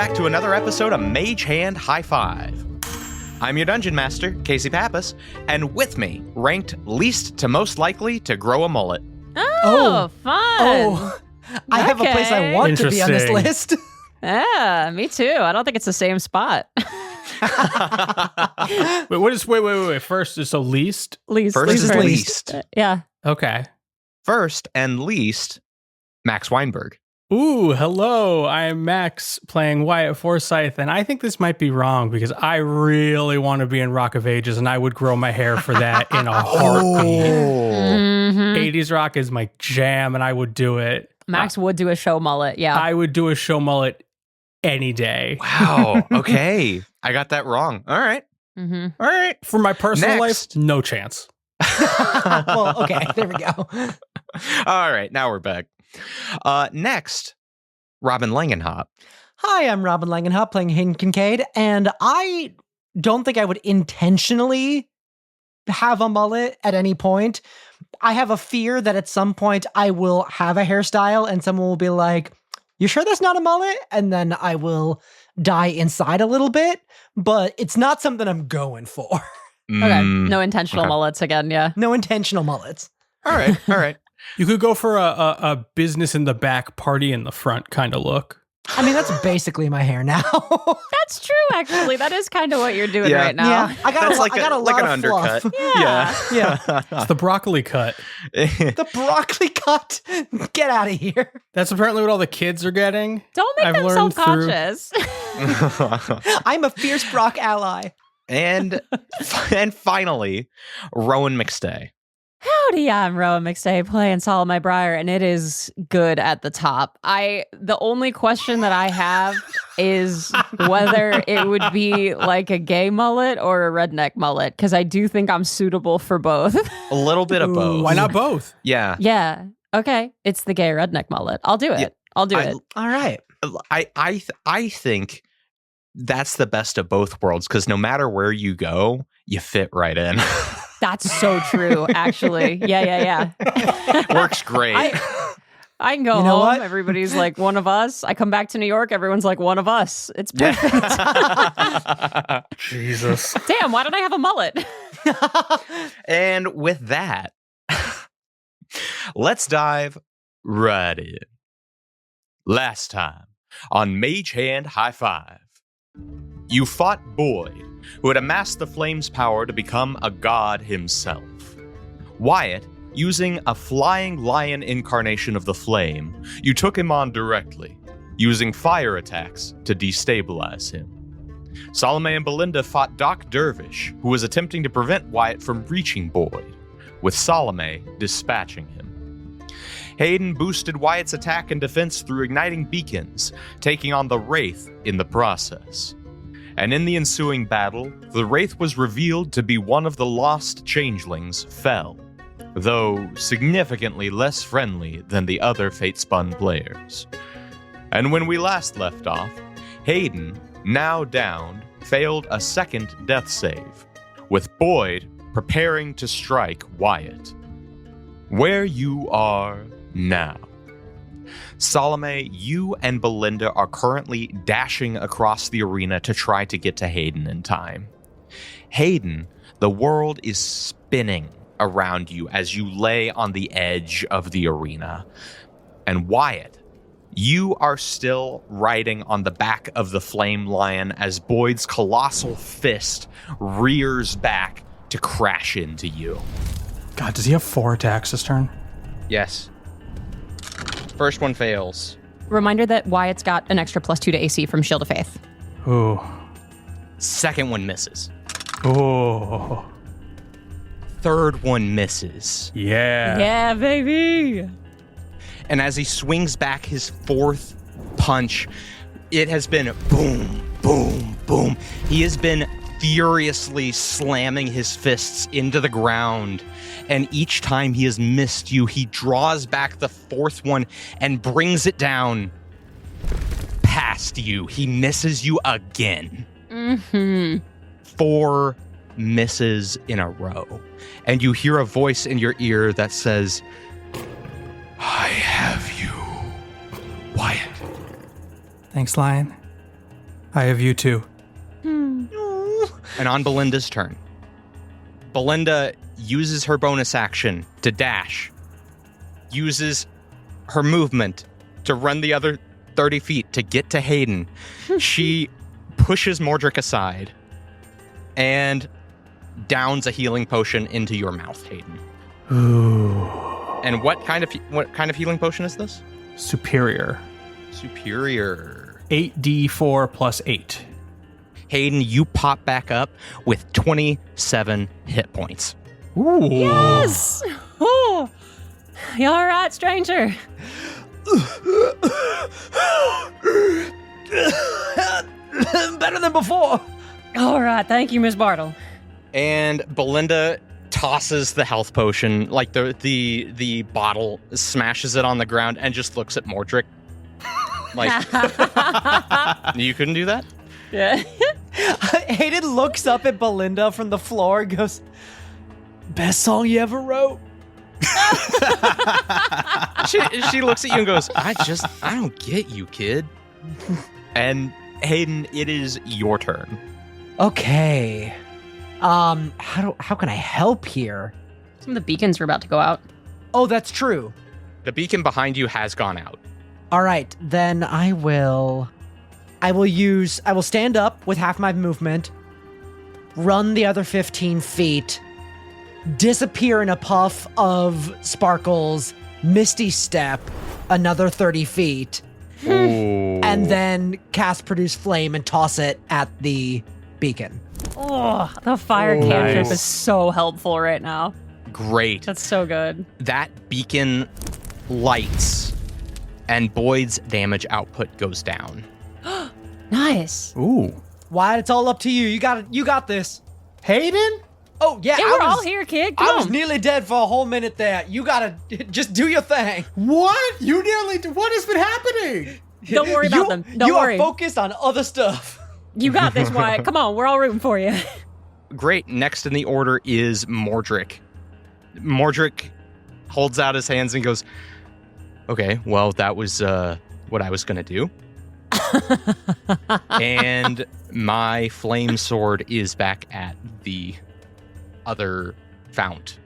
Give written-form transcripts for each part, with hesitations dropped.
back to another episode of Mage Hand High Five. I'm your Dungeon Master, Casey Pappas, and with me, ranked least to most likely to grow a mullet. Oh, fun. Oh, I have a place I want to be on this list. Yeah, me too. I don't think it's the same spot. Wait. First is so least? Least. First is least. Yeah. Okay. First and least, Max Weinberg. Ooh, hello. I'm Max playing Wyatt Forsyth, and I think this might be wrong because I really want to be in Rock of Ages, and I would grow my hair for that in a heartbeat. Mm-hmm. 80s rock is my jam, and I would do it. Max would do a show mullet, yeah. I would do a show mullet any day. Wow. Okay. I got that wrong. All right. Mm-hmm. All right. For my personal Next. life, no chance. Well, okay, there we go. All right. Now we're back. Next, Robin Langenhop. Hi, I'm Robin Langenhop playing Hayden Kincaid, and I don't think I would intentionally have a mullet at any point. I have a fear that at some point I will have a hairstyle and someone will be like, "You sure that's not a mullet?" And then I will die inside a little bit, but it's not something I'm going for. Okay. No intentional mullets again, yeah. No intentional mullets. All right. All right. You could go for a business in the back, party in the front kind of look. I mean, that's basically my hair now. That's true, actually. That is kind of what you're doing Yeah. right now. Yeah, I got a lot an of undercut. fluff. Yeah. It's the broccoli cut. The broccoli cut. Get out of here. That's apparently what all the kids are getting. Don't make I've them learned self-conscious. I'm a fierce Brock ally. and finally, Rowan McStay. Howdy, I'm Rowan McStay playing Salome Briar, and it is good at the top. The only question that I have is whether it would be like a gay mullet or a redneck mullet, because I do think I'm suitable for both. A little bit of both. Why not both? Yeah. Yeah. Okay. It's the gay redneck mullet. I'll do it. Yeah, I'll do it. All right. I think that's the best of both worlds because no matter where you go, you fit right in. That's so true, actually. Yeah. Works great. I can go You know home. what? Everybody's like one of us. I come back to New York. Everyone's like one of us. It's perfect. Jesus. Damn, why don't I have a mullet? And with that, let's dive right in. Last time on Mage Hand High Five, you fought Boyd, who had amassed the flame's power to become a god himself. Wyatt, using a flying lion incarnation of the flame, you took him on directly, using fire attacks to destabilize him. Salome and Belinda fought Doc Dervish, who was attempting to prevent Wyatt from reaching Boyd, with Salome dispatching him. Hayden boosted Wyatt's attack and defense through igniting beacons, taking on the Wraith in the process. And in the ensuing battle, the Wraith was revealed to be one of the lost changelings, Fel, though significantly less friendly than the other Fate-spun players. And when we last left off, Hayden, now downed, failed a second death save, with Boyd preparing to strike Wyatt. Where you are now. Salome, you and Belinda are currently dashing across the arena to try to get to Hayden in time. Hayden, the world is spinning around you as you lay on the edge of the arena. And Wyatt, you are still riding on the back of the flame lion as Boyd's colossal fist rears back to crash into you. God, does he have 4 attacks this turn? Yes. First one fails. Reminder that Wyatt's got an extra +2 to AC from Shield of Faith. Ooh. Second one misses. Ooh. Third one misses. Yeah. Yeah, baby. And as he swings back his fourth punch, it has been boom, boom, boom. He has been furiously slamming his fists into the ground. And each time he has missed you, he draws back the fourth one and brings it down past you. He misses you again. Mm-hmm. 4 misses in a row. And you hear a voice in your ear that says, "I have you, Wyatt." Thanks, Lion. I have you too. And on Belinda's turn, Belinda uses her bonus action to dash, uses her movement to run the other 30 feet to get to Hayden. She pushes Mordric aside and downs a healing potion into your mouth, Hayden. Ooh. And what kind of healing potion is this? Superior. 8d4 plus 8. Hayden, you pop back up with 27 hit points. Ooh. Yes! Oh, you all right, stranger? Better than before. All right, thank you, Miss Bartle. And Belinda tosses the health potion, like the bottle, smashes it on the ground, and just looks at Mordric. Like, you couldn't do that? Yeah. Hayden looks up at Belinda from the floor and goes, best song you ever wrote? She looks at you and goes, I don't get you, kid. And Hayden, it is your turn. Okay. How can I help here? Some of the beacons were about to go out. Oh, that's true. The beacon behind you has gone out. All right, then I will stand up with half my movement, run the other 15 feet, disappear in a puff of sparkles, misty step, another 30 feet, and then cast Produce Flame and toss it at the beacon. Oh, the fire cantrip nice. is so helpful right now. Great. That's so good. That beacon lights, and Boyd's damage output goes down. Nice. Ooh. Wyatt, it's all up to you. You got this. Hayden? Oh, yeah, Hey, we're all here, kid. Come I on. was nearly dead for a whole minute there. You gotta just do your thing. What? What has been happening? Don't worry about them. Don't you worry. are focused on other stuff. You got this, Wyatt. Come on, we're all rooting for you. Great. Next in the order is Mordric. Mordric holds out his hands and goes, okay, well, that was what I was going to do. And my flame sword is back at the other fount.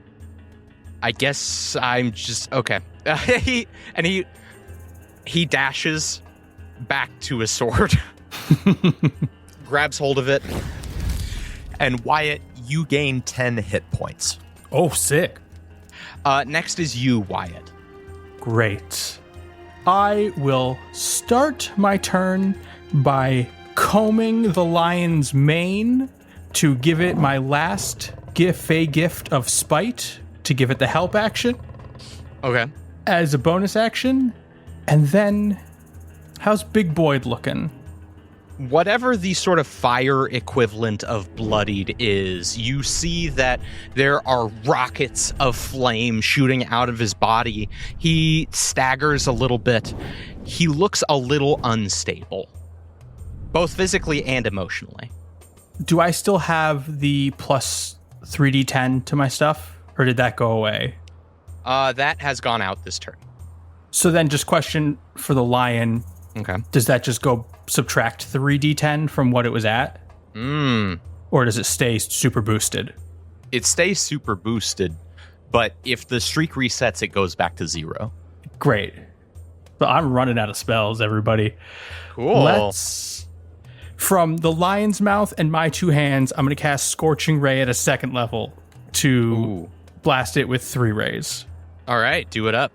I guess I'm just, okay. He dashes back to his sword, grabs hold of it, and Wyatt, you gain 10 hit points. Oh, sick. Next is you, Wyatt. Great. I will start my turn by combing the lion's mane to give it my last gift of spite to give it the help action Okay. as a bonus action. And then, how's Big Boyd looking? Whatever the sort of fire equivalent of bloodied is, you see that there are rockets of flame shooting out of his body. He staggers a little bit. He looks a little unstable, both physically and emotionally. Do I still have the plus 3d10 to my stuff? Or did that go away? That has gone out this turn. So then just question for the lion. Okay. Does that just go subtract 3d10 from what it was at? Or does it stay super boosted? It stays super boosted, but if the streak resets, it goes back to 0. Great. But I'm running out of spells, everybody. Cool. Let's... From the lion's mouth and my 2 hands, I'm going to cast Scorching Ray at a 2nd level to blast it with 3 rays. All right, do it up.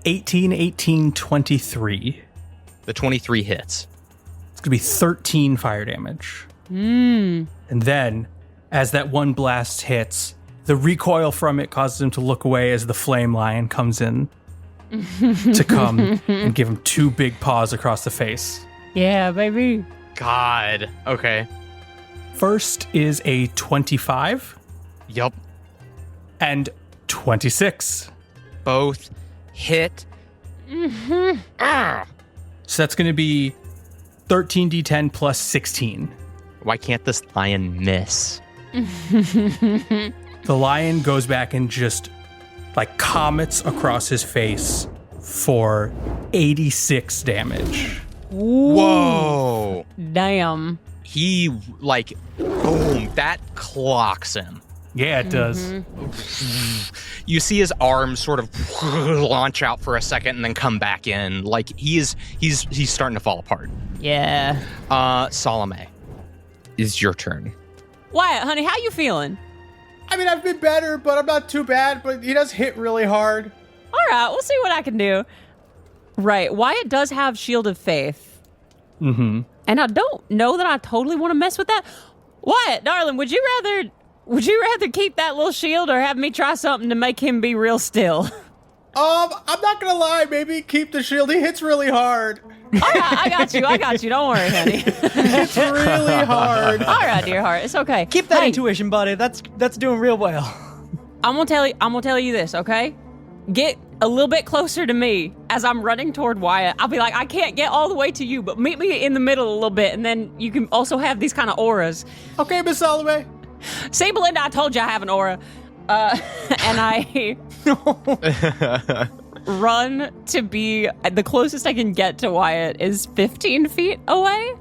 18, 18, 23. The 23 hits. It's going to be 13 fire damage. And then, as that one blast hits, the recoil from it causes him to look away as the flame lion comes in to come and give him 2 big paws across the face. Yeah, baby. God. Okay. First is a 25 Yup. and 26. Both hit. So that's going to be 13d10 plus 16. Why can't this lion miss? The lion goes back and just like comets across his face for 86 damage. Whoa. Damn. He, like, boom, that clocks him. Yeah, it does. You see his arms sort of launch out for a second and then come back in. Like, he's starting to fall apart. Yeah. Salome, it's your turn. Wyatt, honey, how you feeling? I mean, I've been better, but I'm not too bad, but he does hit really hard. All right, we'll see what I can do. Right, Wyatt does have Shield of Faith. Mm-hmm. And I don't know that I totally want to mess with that. Wyatt, darling, would you rather keep that little shield or have me try something to make him be real still? I'm not gonna lie, maybe keep the shield. He hits really hard. All right, I got you. Don't worry, honey. It's really hard. All right, dear heart, it's okay. Keep that Hey, intuition, buddy. That's doing real well. I'm gonna tell you this, okay? Get a little bit closer to me as I'm running toward Wyatt. I'll be like, I can't get all the way to you, but meet me in the middle a little bit, and then you can also have these kind of auras. Okay, Miss Salome. Say, Belinda, I told you I have an aura. And I run to be the closest I can get to Wyatt is 15 feet away.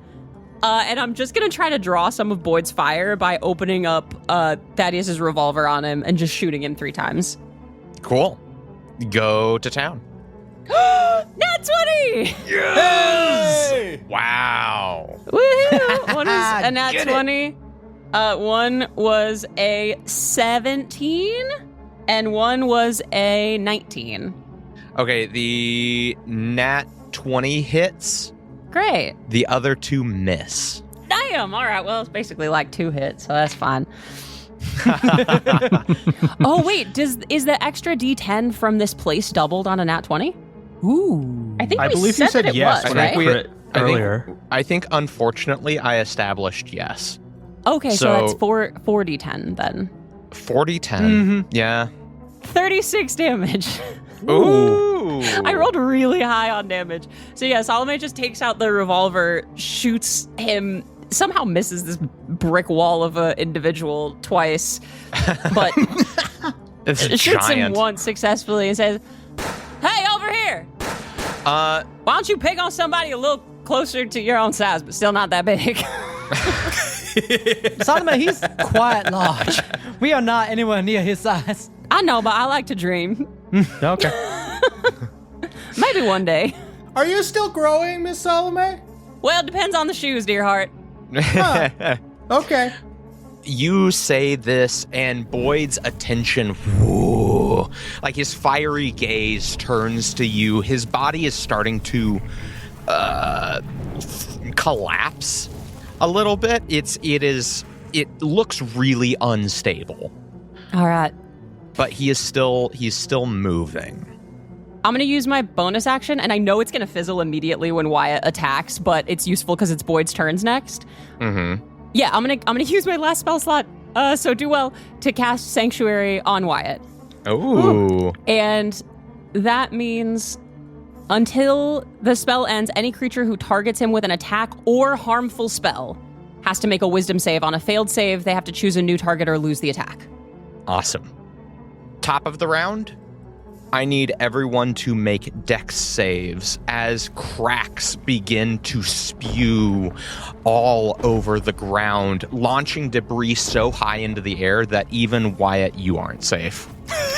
And I'm just going to try to draw some of Boyd's fire by opening up Thaddeus's revolver on him and just shooting him 3 times. Cool. Go to town. Nat 20! Yes! Wow. Woohoo! One is a nat Get it. 20. One was a 17, and one was a 19. Okay, the nat 20 hits. Great. The other 2 miss. Damn. All right. Well, it's basically like 2 hits, so that's fine. Oh wait, is the extra D10 from this place doubled on a nat 20? Ooh. I think I we believe said you said that it yes was, when I right? we- crit I think- earlier. I think, unfortunately, I established yes. Okay, so So- that's 4 D10 then. 40-10. Yeah. 36 damage. Ooh. I rolled really high on damage. So yeah, Salome just takes out the revolver, shoots him, somehow misses this brick wall of an individual twice, but It's a shoots him giant. once successfully and says, "Hey, over here! Why don't you pick on somebody a little closer to your own size, but still not that big?" Salome, he's quite large. We are not anywhere near his size. I know, but I like to dream. Okay. Maybe one day. Are you still growing, Miss Salome? Well, it depends on the shoes, dear heart. Okay. You say this, and Boyd's attention, whoa, like his fiery gaze turns to you. His body is starting to collapse a little bit. It looks really unstable, All right. but he's still moving. I'm going to use my bonus action, and I know it's going to fizzle immediately when Wyatt attacks, but it's useful because it's Boyd's turns next. Mm-hmm. Yeah, I'm gonna use my last spell slot, so do well, to cast Sanctuary on Wyatt. Ooh. And that means until the spell ends, any creature who targets him with an attack or harmful spell has to make a wisdom save. On a failed save, they have to choose a new target or lose the attack. Awesome. Top of the round, I need everyone to make dex saves as cracks begin to spew all over the ground, launching debris so high into the air that even Wyatt, you aren't safe.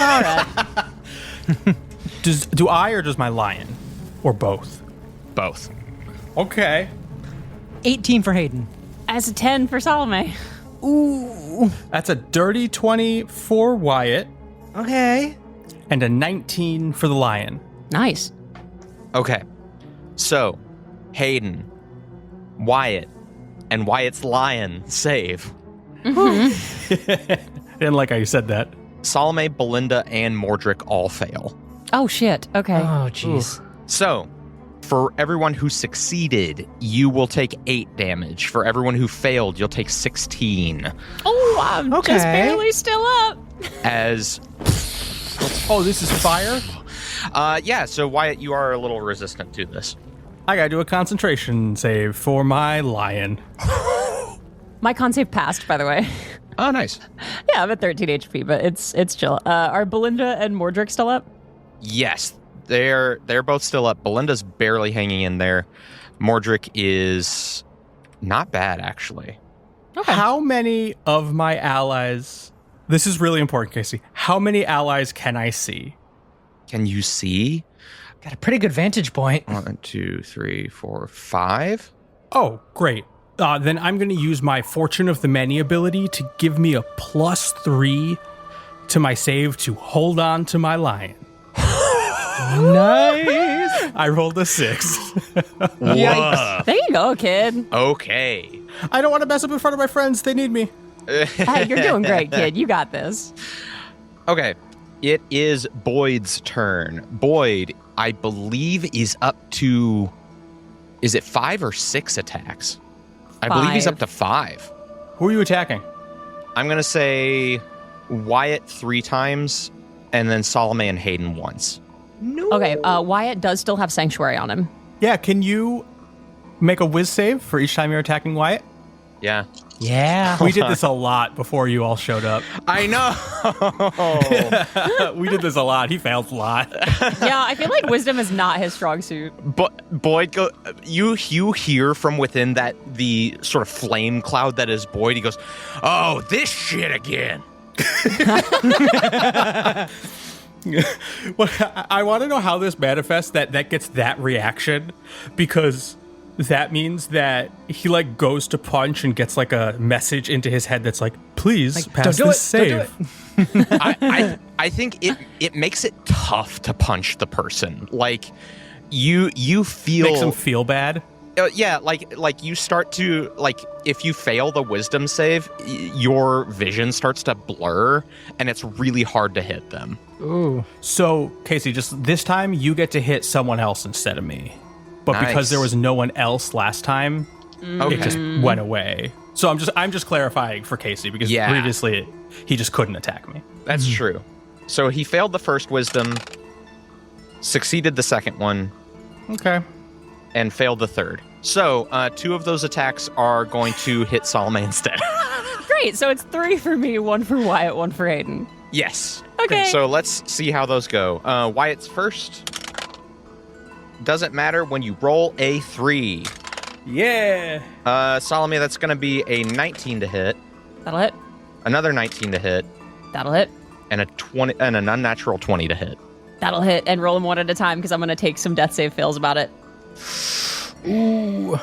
All right. Do I or does my lion? Or both? Both. Okay. 18 for Hayden. As a 10 for Salome. Ooh. That's a dirty 20 for Wyatt Okay. and a 19 for the lion. Nice. Okay. So, Hayden, Wyatt, and Wyatt's lion save. I didn't like how you said that. Salome, Belinda, and Mordric all fail. Oh, shit. Okay. Oh, jeez. So, for everyone who succeeded, you will take 8 damage. For everyone who failed, you'll take 16. Oh, I'm Okay. just barely still up. As, Oh, this is fire? yeah, so Wyatt, you are a little resistant to this. I gotta do a concentration save for my lion. My con save passed, by the way. Oh, nice. Yeah, I'm at 13 HP, but it's chill. Are Belinda and Mordric still up? Yes, they're both still up. Belinda's barely hanging in there. Mordric is Not bad, actually. Okay. How many of my allies... This is really important, Casey. How many allies can I see? Can you see? Got a pretty good vantage point. 1, 2, 3, 4, 5. Oh, great. Then I'm going to use my Fortune of the Many ability to give me a +3 to my save to hold on to my lion. Nice. I rolled a 6. Woof. There you go, kid. Okay. I don't want to mess up in front of my friends. They need me. Hey, you're doing great, kid. You got this. Okay. It is Boyd's turn. Boyd, I believe, is up to... Is it 5 or 6 attacks? I believe he's up to 5. Who are you attacking? I'm going to say Wyatt 3 times, and then Salome and Hayden once. No. Okay, Wyatt does still have Sanctuary on him. Yeah, can you make a whiz save for each time you're attacking Wyatt? Yeah. Yeah. We did this a lot before you all showed up. I know. We did this a lot. He failed a lot. Yeah, I feel like wisdom is not his strong suit. But Boyd, you hear from within the sort of flame cloud that is Boyd. He goes, "Oh, this shit again." Well, I want to know how this manifests that gets that reaction, because that means that he like goes to punch and gets like a message into his head that's like, please pass this save. I think it makes it tough to punch the person. Like you feel Makes him feel bad. Yeah, like you start to, like, if you fail the wisdom save, your vision starts to blur, and it's really hard to hit them. Ooh. So, Casey, just this time you get to hit someone else instead of me. But Nice. because there was no one else last time, it just went away. So I'm just clarifying for Casey, because Yeah. previously he just couldn't attack me. That's true. So he failed the first wisdom, succeeded the second one, Okay. and failed the third. So 2 of those attacks are going to hit Salome instead. Great, so it's 3 for me, 1 for Wyatt, 1 for Hayden. Yes. Okay. So let's see how those go. Wyatt's first. Doesn't matter when you roll a 3. Yeah. Salome, that's going to be a 19 to hit, That'll hit. another 19 to hit, That'll hit. and a 20 and an unnatural 20 to hit. That'll hit. And roll them one at a time because I'm going to take some death save fails about it. Ooh.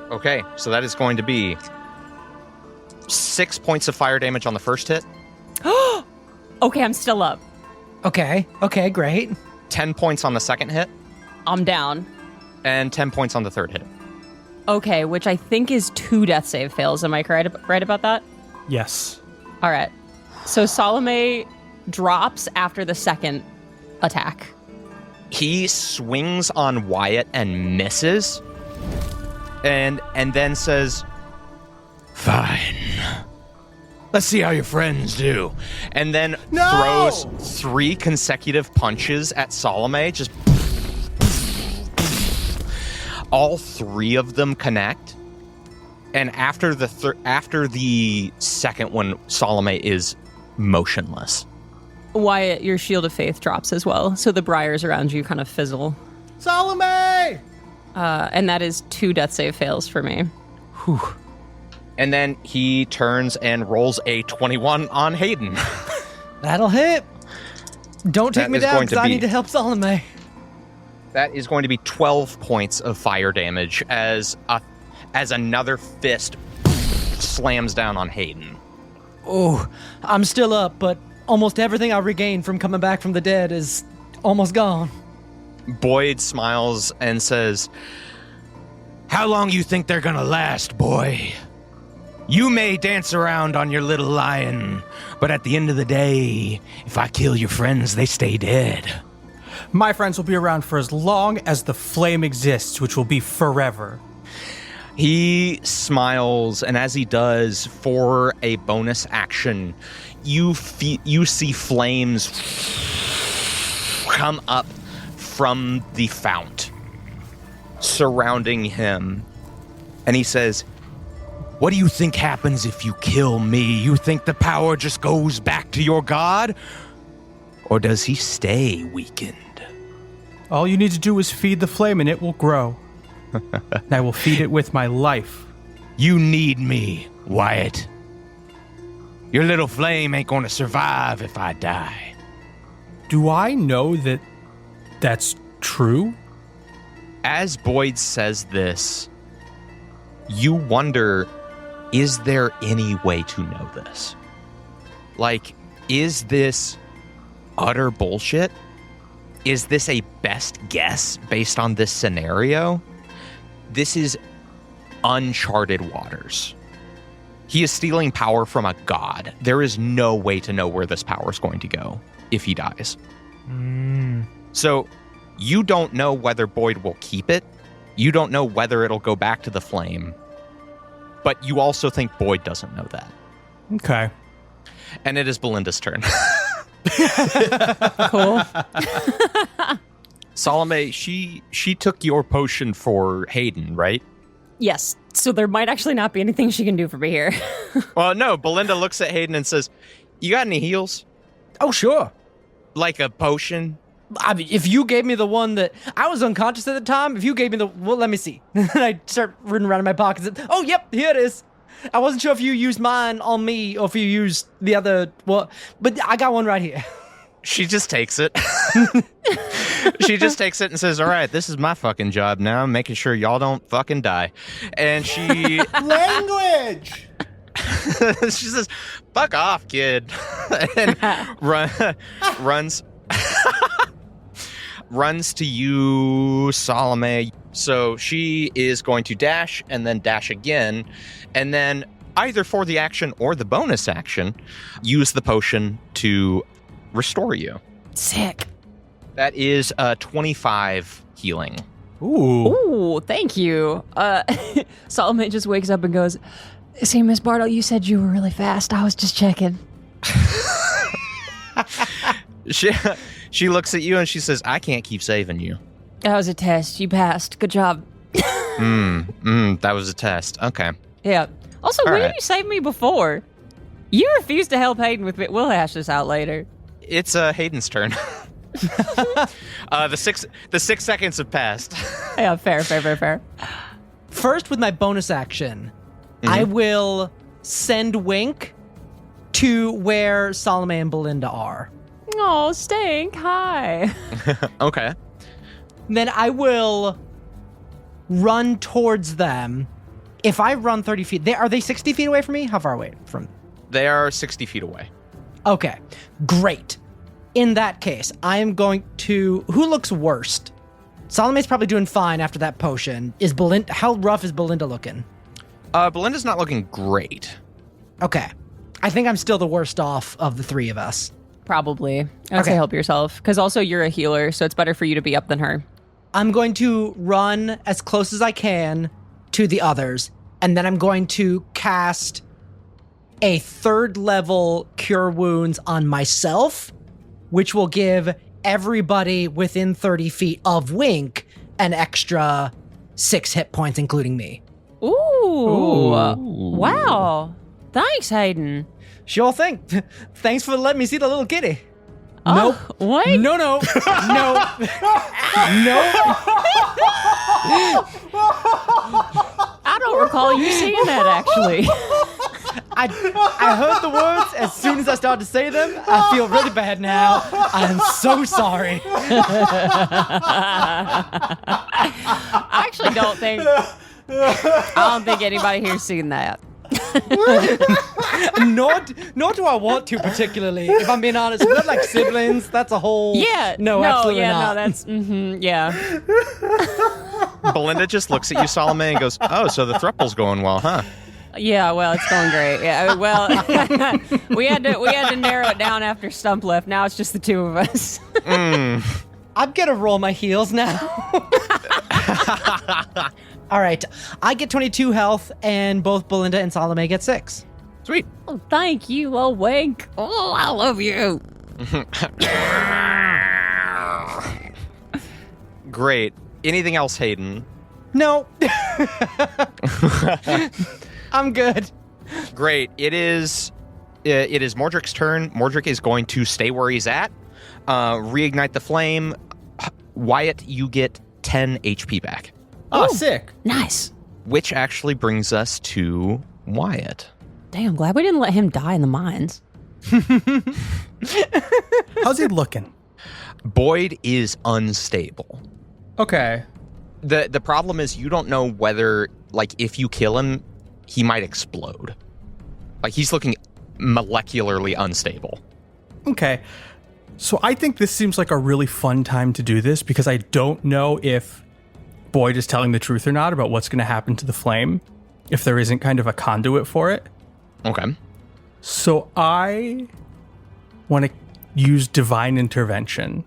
Okay, so that is going to be 6 points of fire damage on the first hit, Okay, I'm still up. Okay. Okay, great. 10 points on the second hit, I'm down. and 10 points on the third hit. Okay, which I think is 2 death save fails. Am I right about that? Yes. All right. So Salome drops after the second attack. He swings on Wyatt and misses, and then says, "Fine. Let's see how your friends do." And then throws 3 consecutive punches at Salome. Just all 3 of them connect. And after the second one, Salome is motionless. Wyatt, your shield of faith drops as well. So the briars around you kind of fizzle. Salome! And that is 2 death save fails for me. And then he turns and rolls a 21 on Hayden. That'll hit. Don't take That me is down going because to I be- need to help Salome. That is going to be 12 points of fire damage as another fist slams down on Hayden. Oh, I'm still up, but almost everything I regained from coming back from the dead is almost gone. Boyd smiles and says, "How long you think they're gonna last, boy? You may dance around on your little lion, but at the end of the day, if I kill your friends, they stay dead." My friends will be around for as long as the flame exists, which will be forever. He smiles, and as he does, for a bonus action, you see flames come up from the fount, surrounding him. And he says, "What do you think happens if you kill me? You think the power just goes back to your god? Or does he stay weakened?" All you need to do is feed the flame and it will grow. And I will feed it with my life You need me, Wyatt. Your little flame ain't gonna survive if I die. Do I know that that's true? As Boyd says this, you wonder, is there any way to know this? Like, is this utter bullshit? Is this a best guess based on this scenario? This is uncharted waters. He is stealing power from a god. There is no way to know where this power is going to go if he dies. So you don't know whether Boyd will keep it. You don't know whether it'll go back to the flame. But you also think Boyd doesn't know that. Okay. And it is Belinda's turn. Cool. Salome, she took your potion for Hayden, right? Yes. So there might actually not be anything she can do for me here. Well, no. Belinda looks at Hayden and says, "You got any heals? Oh, sure. Like a potion?" I mean, if you gave me the one that I was unconscious at the time, if you gave me well, let me see. And I start rooting around in my pockets. Oh, yep, here it is. I wasn't sure if you used mine on me or if you used the other, but I got one right here. She just takes it. She just takes it and says, "All right, this is my fucking job now. I'm making sure y'all don't fucking die." And she Language! she says, "Fuck off, kid." And runs runs to you, Salome. So she is going to dash and then dash again. And then either for the action or the bonus action, use the potion to restore you. Sick. That is 25 healing. Ooh. Ooh, thank you. Salome just wakes up and goes, "See, Miss Bartle, you said you were really fast. I was just checking." She looks at you and she says, "I can't keep saving you." That was a test. You passed. Good job. That was a test. Okay. Yeah. Also, All when right. did you save me before? You refused to help Hayden with it. We'll hash this out later. It's Hayden's turn. The 6 seconds have passed. Yeah, fair. First, with my bonus action, I will send Wink to where Salome and Belinda are. Oh, stink. Hi. Okay. Then I will run towards them. If I run 30 feet, are they 60 feet away from me? How far away from? They are 60 feet away. Okay, great. In that case, I am going to... Who looks worst? Salome's probably doing fine after that potion. How rough is Belinda looking? Belinda's not looking great. Okay. I think I'm still the worst off of the three of us. Probably. I'd say help yourself. Because also you're a healer, so it's better for you to be up than her. I'm going to run as close as I can to the others, and then I'm going to cast a 3rd level Cure Wounds on myself, which will give everybody within 30 feet of Wink an extra 6 hit points, including me. Ooh. Wow. Thanks, Hayden. Sure thing. Thanks for letting me see the little kitty. Oh, what? No. No. I don't recall you saying that, actually. I heard the words as soon as I started to say them. I feel really bad now. I am so sorry. I actually don't think anyboody here's seen that. Nor do I want to particularly. If I'm being honest, we're not like siblings. That's a whole. Yeah. No, absolutely yeah, not. No, that's. Yeah. Belinda just looks at you, Salome, and goes, "Oh, so the thruple's going well, huh?" Yeah, well, it's going great. Yeah, well, we had to narrow it down after Stump left. Now it's just the two of us. I'm gonna roll my heels now. All right, I get 22 health, and both Belinda and Salome get 6. Sweet. Oh, thank you, little Wink. Oh, I love you. Great. Anything else, Hayden? No, I'm good. Great. It is Mordrick's turn. Mordrick is going to stay where he's at. Reignite the flame. Wyatt, you get 10 HP back. Oh, sick. Nice. which actually brings us to Wyatt. Damn, glad we didn't let him die in the mines. How's he looking? Boyd is unstable. Okay. The problem is you don't know whether, like, if you kill him, he might explode. Like, he's looking molecularly unstable. Okay. So I think this seems like a really fun time to do this because I don't know if Boyd is telling the truth or not about what's going to happen to the flame, if there isn't kind of a conduit for it. Okay. So I want to use divine intervention.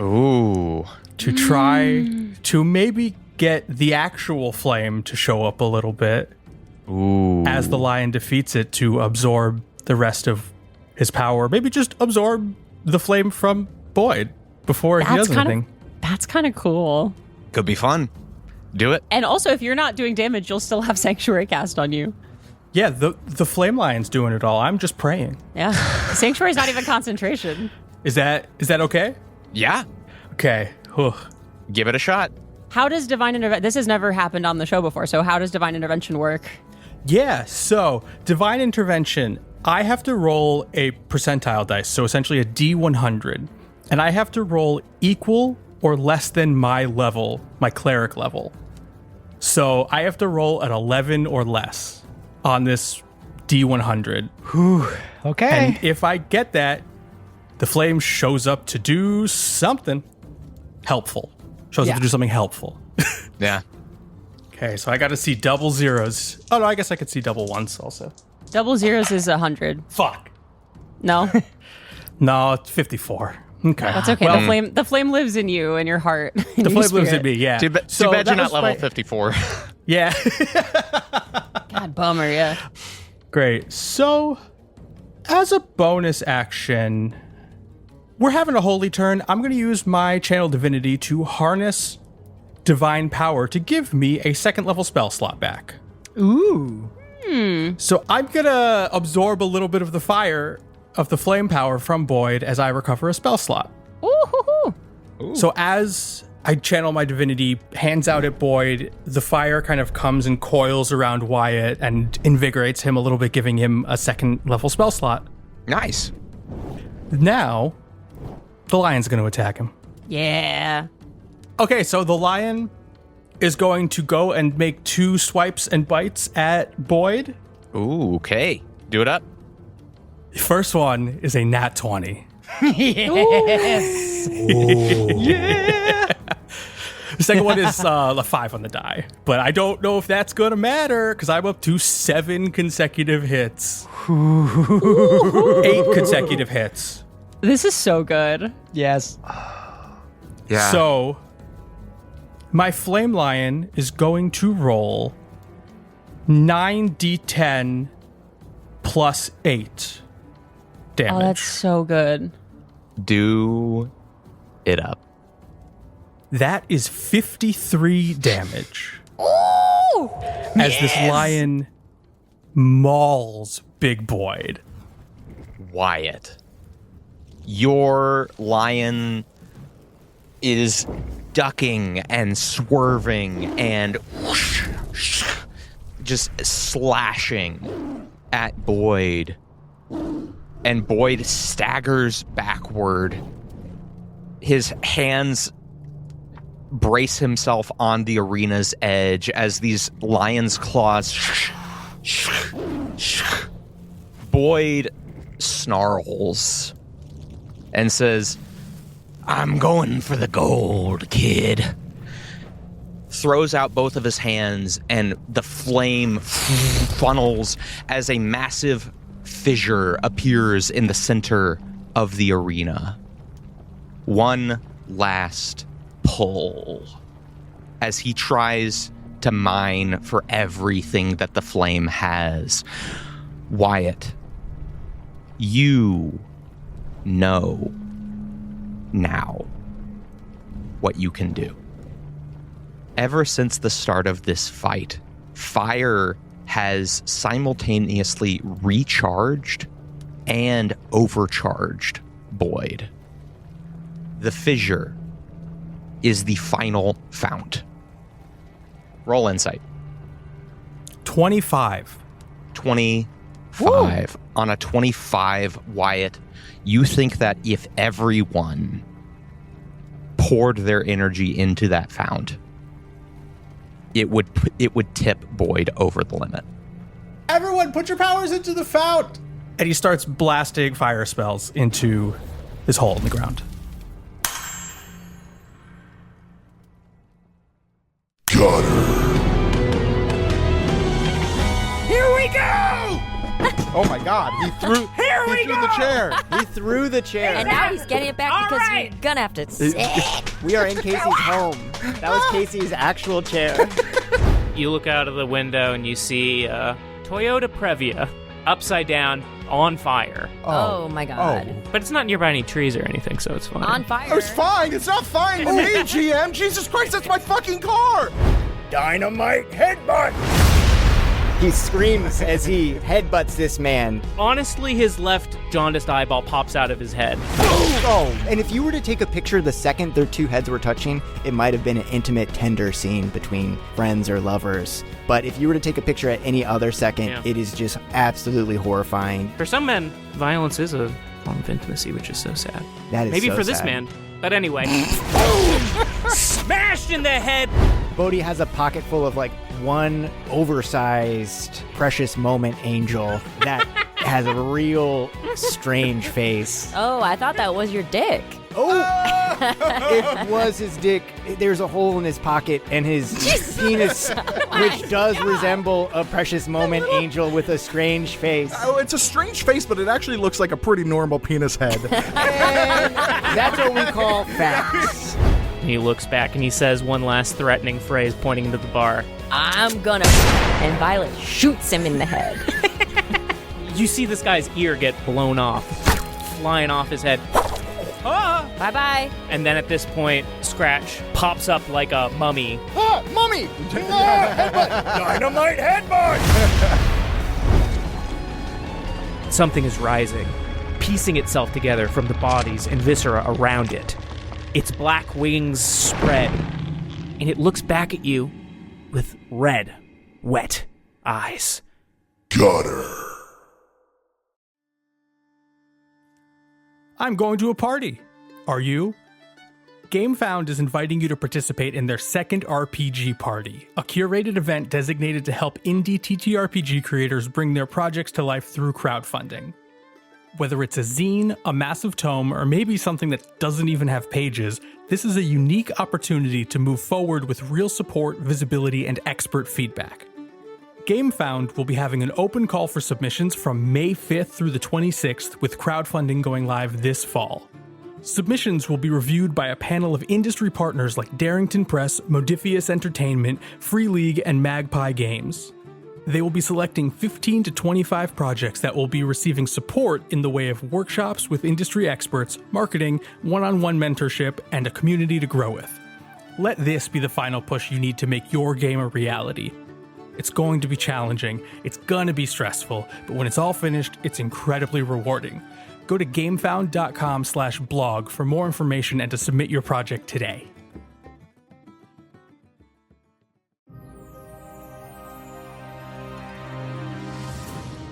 Ooh. To try to maybe get the actual flame to show up a little bit. Ooh. As the lion defeats it to absorb the rest of his power. Maybe just absorb the flame from Boyd before he does anything. That's kind of cool. Could be fun. Do it. And also, if you're not doing damage, you'll still have Sanctuary cast on you. Yeah, the flame lion's doing it all. I'm just praying. Yeah. Sanctuary's not even concentration. Is that okay? Yeah. Okay. Ugh. Give it a shot. How does divine intervention... This has never happened on the show before, so how does divine intervention work? Yeah, so divine intervention, I have to roll a percentile dice, so essentially a D100, and I have to roll equal or less than my level, my cleric level. So I have to roll an 11 or less on this D100. Whew. Okay. And if I get that, the flame shows up to do something helpful. Shows up to do something helpful. Yeah. Okay, so I got to see double zeros. Oh, no, I guess I could see double ones also. Double zeros is 100. Fuck. No? No, it's 54. Okay. That's okay. Well, The flame lives in you, in your heart. the flame lives in me, yeah. Too bad So you're that not was level my- 54. Yeah. God, bummer, yeah. Great. So, as a bonus action, we're having a holy turn. I'm going to use my channel divinity to harness divine power to give me a second level spell slot back. Ooh. So I'm going to absorb a little bit of the fire of the flame power from Boyd as I recover a spell slot. Ooh. So as I channel my divinity, hands out at Boyd, the fire kind of comes and coils around Wyatt and invigorates him a little bit, giving him a second level spell slot. Nice. Now, the lion's going to attack him. Yeah. Okay, so the lion is going to go and make 2 swipes and bites at Boyd. Ooh, okay. Do it up. The first one is a nat 20. Yes. Yeah. The second one is a 5 on the die. But I don't know if that's going to matter because I'm up to 7 consecutive hits. 8 consecutive hits. This is so good. Yes. Yeah. So, my flame lion is going to roll 9d10 plus 8 damage. Oh, that's so good. Do it up. That is 53 damage. Ooh! As this lion mauls Big Boyd. Wyatt. Your lion is ducking and swerving and whoosh, just slashing at Boyd. And Boyd staggers backward. His hands brace himself on the arena's edge as these lion's claws. Boyd snarls and says, "I'm going for the gold, kid." Throws out both of his hands, and the flame funnels as a massive fissure appears in the center of the arena. One last pull as he tries to mine for everything that the flame has. Wyatt, you know now what you can do. Ever since the start of this fight, fire has simultaneously recharged and overcharged Boyd. The fissure is the final fount. Roll insight. 25. 25. On a 25, Wyatt, you think that if everyone poured their energy into that fount, it would tip Boyd over the limit. Everyone, put your powers into the fount. And he starts blasting fire spells into this hole in the ground. Got her. Here we go! Oh my God! He threw the chair. We threw the chair. And now he's getting it back because we're gonna have to sit. We are in Casey's home. That was Casey's actual chair. You look out of the window and you see Toyota Previa upside down on fire. Oh my God. But it's not nearby any trees or anything, so it's fine. On fire. It's fine. It's not fine to me, GM. Jesus Christ, that's my fucking car. Dynamite headbutt! He screams as he headbutts this man. Honestly, his left jaundiced eyeball pops out of his head. Oh, and if you were to take a picture the second their two heads were touching, it might have been an intimate, tender scene between friends or lovers. But if you were to take a picture at any other second, It is just absolutely horrifying. For some men, violence is a form of intimacy, which is so sad. That is Maybe so for this sad. man. But anyway. Boom! Smashed in the head! Bodhi has a pocket full of one oversized precious moment angel that has a real strange face. Oh, I thought that was your dick. Oh! It was his dick. There's a hole in his pocket, and his penis, which does resemble a precious moment angel with a strange face. Oh, it's a strange face, but it actually looks like a pretty normal penis head. And that's what we call facts. And he looks back and he says one last threatening phrase, pointing into the bar. I'm gonna. And Violet shoots him in the head. You see this guy's ear get blown off, flying off his head. Ah! Bye-bye. And then at this point, Scratch pops up like a mummy. Ah, mummy! Dynamite headbutt! Something is rising, piecing itself together from the bodies and viscera around it. Its black wings spread, and it looks back at you with red, wet eyes. Got her. I'm going to a party. Are you? GameFound is inviting you to participate in their second RPG party, a curated event designated to help indie TTRPG creators bring their projects to life through crowdfunding. Whether it's a zine, a massive tome, or maybe something that doesn't even have pages, this is a unique opportunity to move forward with real support, visibility, and expert feedback. GameFound will be having an open call for submissions from May 5th through the 26th, with crowdfunding going live this fall. Submissions will be reviewed by a panel of industry partners like Darrington Press, Modifius Entertainment, Free League, and Magpie Games. They will be selecting 15 to 25 projects that will be receiving support in the way of workshops with industry experts, marketing, one-on-one mentorship, and a community to grow with. Let this be the final push you need to make your game a reality. It's going to be challenging, it's going to be stressful, but when it's all finished, it's incredibly rewarding. Go to gamefound.com/blog for more information and to submit your project today.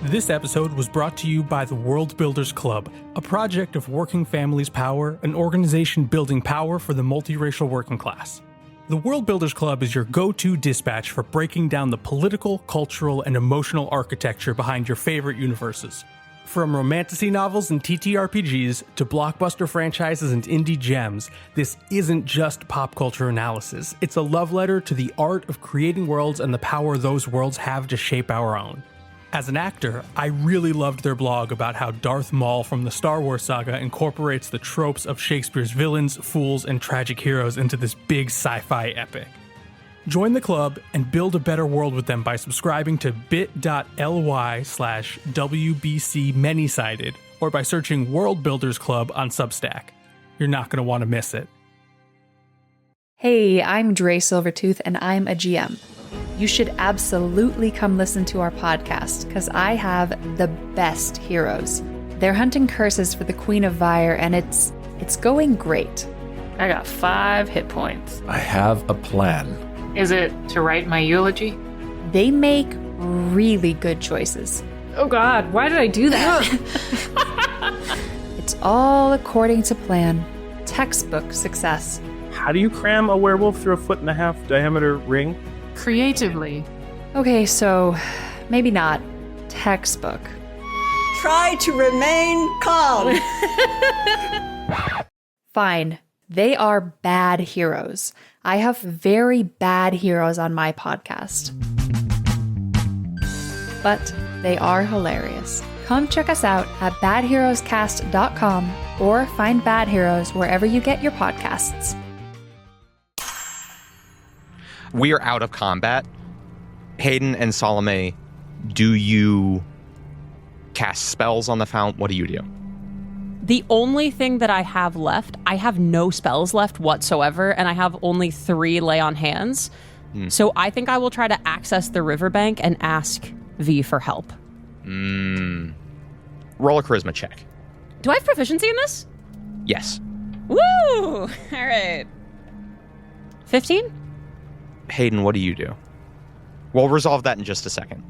This episode was brought to you by the World Builders Club, a project of Working Families Power, an organization building power for the multiracial working class. The World Builders Club is your go-to dispatch for breaking down the political, cultural, and emotional architecture behind your favorite universes. From romantasy novels and TTRPGs to blockbuster franchises and indie gems, this isn't just pop culture analysis. It's a love letter to the art of creating worlds and the power those worlds have to shape our own. As an actor, I really loved their blog about how Darth Maul from the Star Wars saga incorporates the tropes of Shakespeare's villains, fools, and tragic heroes into this big sci-fi epic. Join the club and build a better world with them by subscribing to bit.ly/WBC Many-Sided or by searching World Builders Club on Substack. You're not going to want to miss it. Hey, I'm Dre Silvertooth and I'm a GM. You should absolutely come listen to our podcast because I have the best heroes. They're hunting curses for the Queen of Vyre and it's going great. I got 5 hit points. I have a plan. Is it to write my eulogy? They make really good choices. Oh God, why did I do that? It's all according to plan. Textbook success. How do you cram a werewolf through a 1.5-foot diameter ring? Creatively. Okay, so maybe not textbook. Try to remain calm. Fine. They are bad heroes. I have very bad heroes on my podcast. But they are hilarious. Come check us out at badheroescast.com or find Bad Heroes wherever you get your podcasts. We are out of combat. Hayden and Salome, do you cast spells on the Fount? What do you do? The only thing that I have left, I have no spells left whatsoever, and I have only 3 lay on hands. So I think I will try to access the riverbank and ask V for help. Roll a charisma check. Do I have proficiency in this? Yes. Woo! All right. 15? Hayden, what do you do? We'll resolve that in just a second.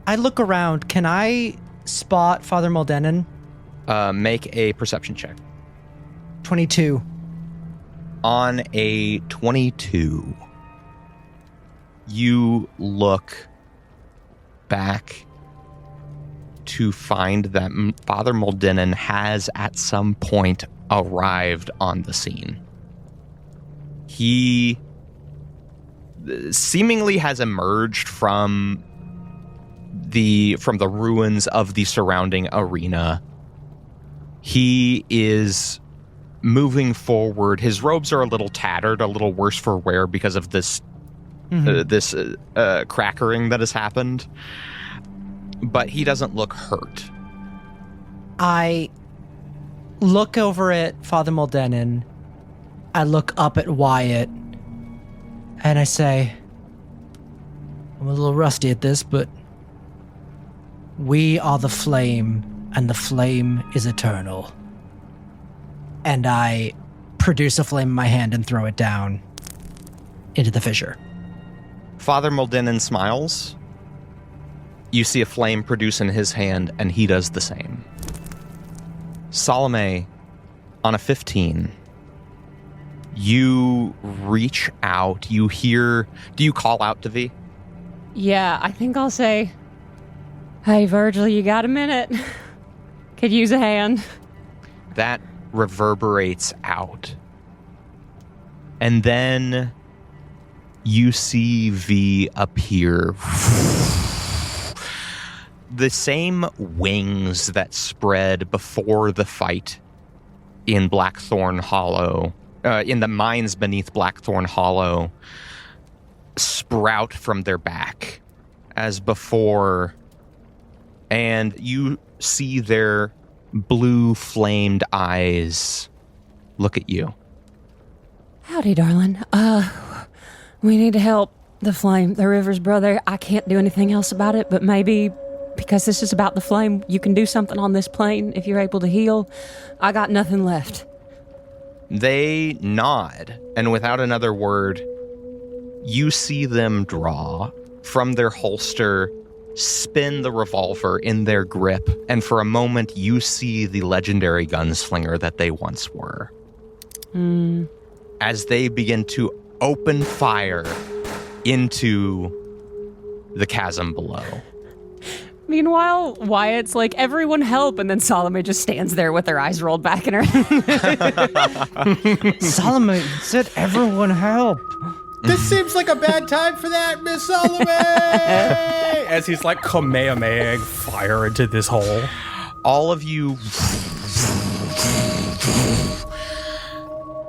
I look around. Can I spot Father Moldenin? Make a perception check. 22. On a 22, you look back to find that Father Moldenin has at some point arrived on the scene. He seemingly has emerged from the ruins of the surrounding arena. He is moving forward. His robes are a little tattered, a little worse for wear because of this crackering that has happened. But he doesn't look hurt. I look over at Father Moldenin. I look up at Wyatt. And I say, I'm a little rusty at this, but we are the flame, and the flame is eternal. And I produce a flame in my hand and throw it down into the fissure. Father Moldenin smiles. You see a flame produce in his hand, and he does the same. Salome, on a 15, you reach out. You hear... Do you call out to V? Yeah, I think I'll say, hey, Virgil, you got a minute? Could use a hand. That reverberates out. And then you see V appear. The same wings that spread before the fight in Blackthorn Hollow, in the mines beneath Blackthorn Hollow, sprout from their back as before, and you see their blue flamed eyes look at you. Howdy, darling. We need to help the flame, the river's brother. I can't do anything else about it, but maybe because this is about the flame, you can do something on this plane if you're able to heal. I got nothing left. They nod, and without another word, you see them draw from their holster, spin the revolver in their grip, and for a moment you see the legendary gunslinger that they once were. As they begin to open fire into the chasm below. Meanwhile, Wyatt's like, everyone help, and then Salome just stands there with her eyes rolled back in her. Salome said everyone help. This seems like a bad time for that, Miss Salome! As he's like Kamehameha fire into this hole. All of you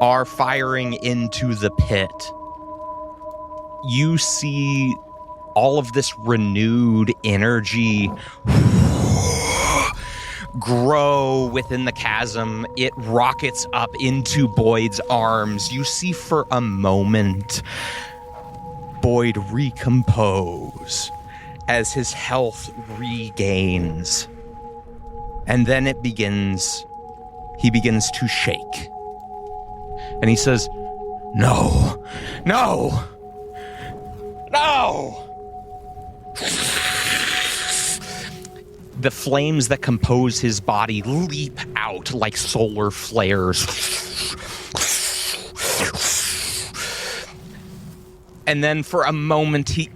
are firing into the pit. You see all of this renewed energy grow within the chasm. It rockets up into Boyd's arms. You see for a moment Boyd recompose as his health regains. And then he begins to shake. And he says, "No, no, no!" The flames that compose his body leap out like solar flares. And then for a moment, he...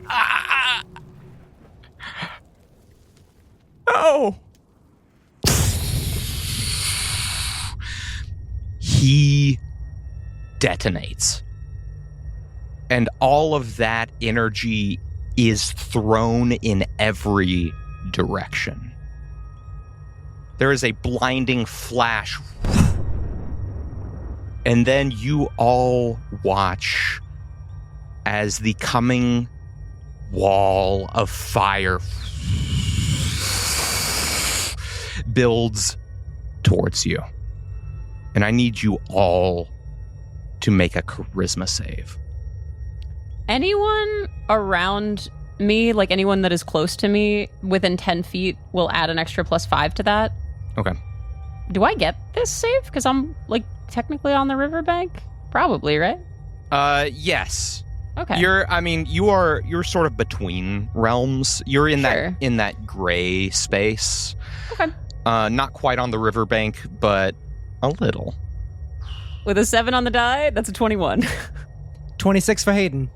Oh! He detonates. And all of that energy is thrown in every direction. There is a blinding flash. And then you all watch as the coming wall of fire builds towards you. And I need you all to make a charisma save. Anyone around me, like anyone that is close to me within 10 feet, will add an extra +5 to that. Okay. Do I get this save? Because I'm, like, technically on the riverbank? Probably, right? Yes. Okay. You're sort of between realms. You're in that gray space. Okay. Not quite on the riverbank, but a little. With a 7 on the die, that's a 21. 26 for Hayden.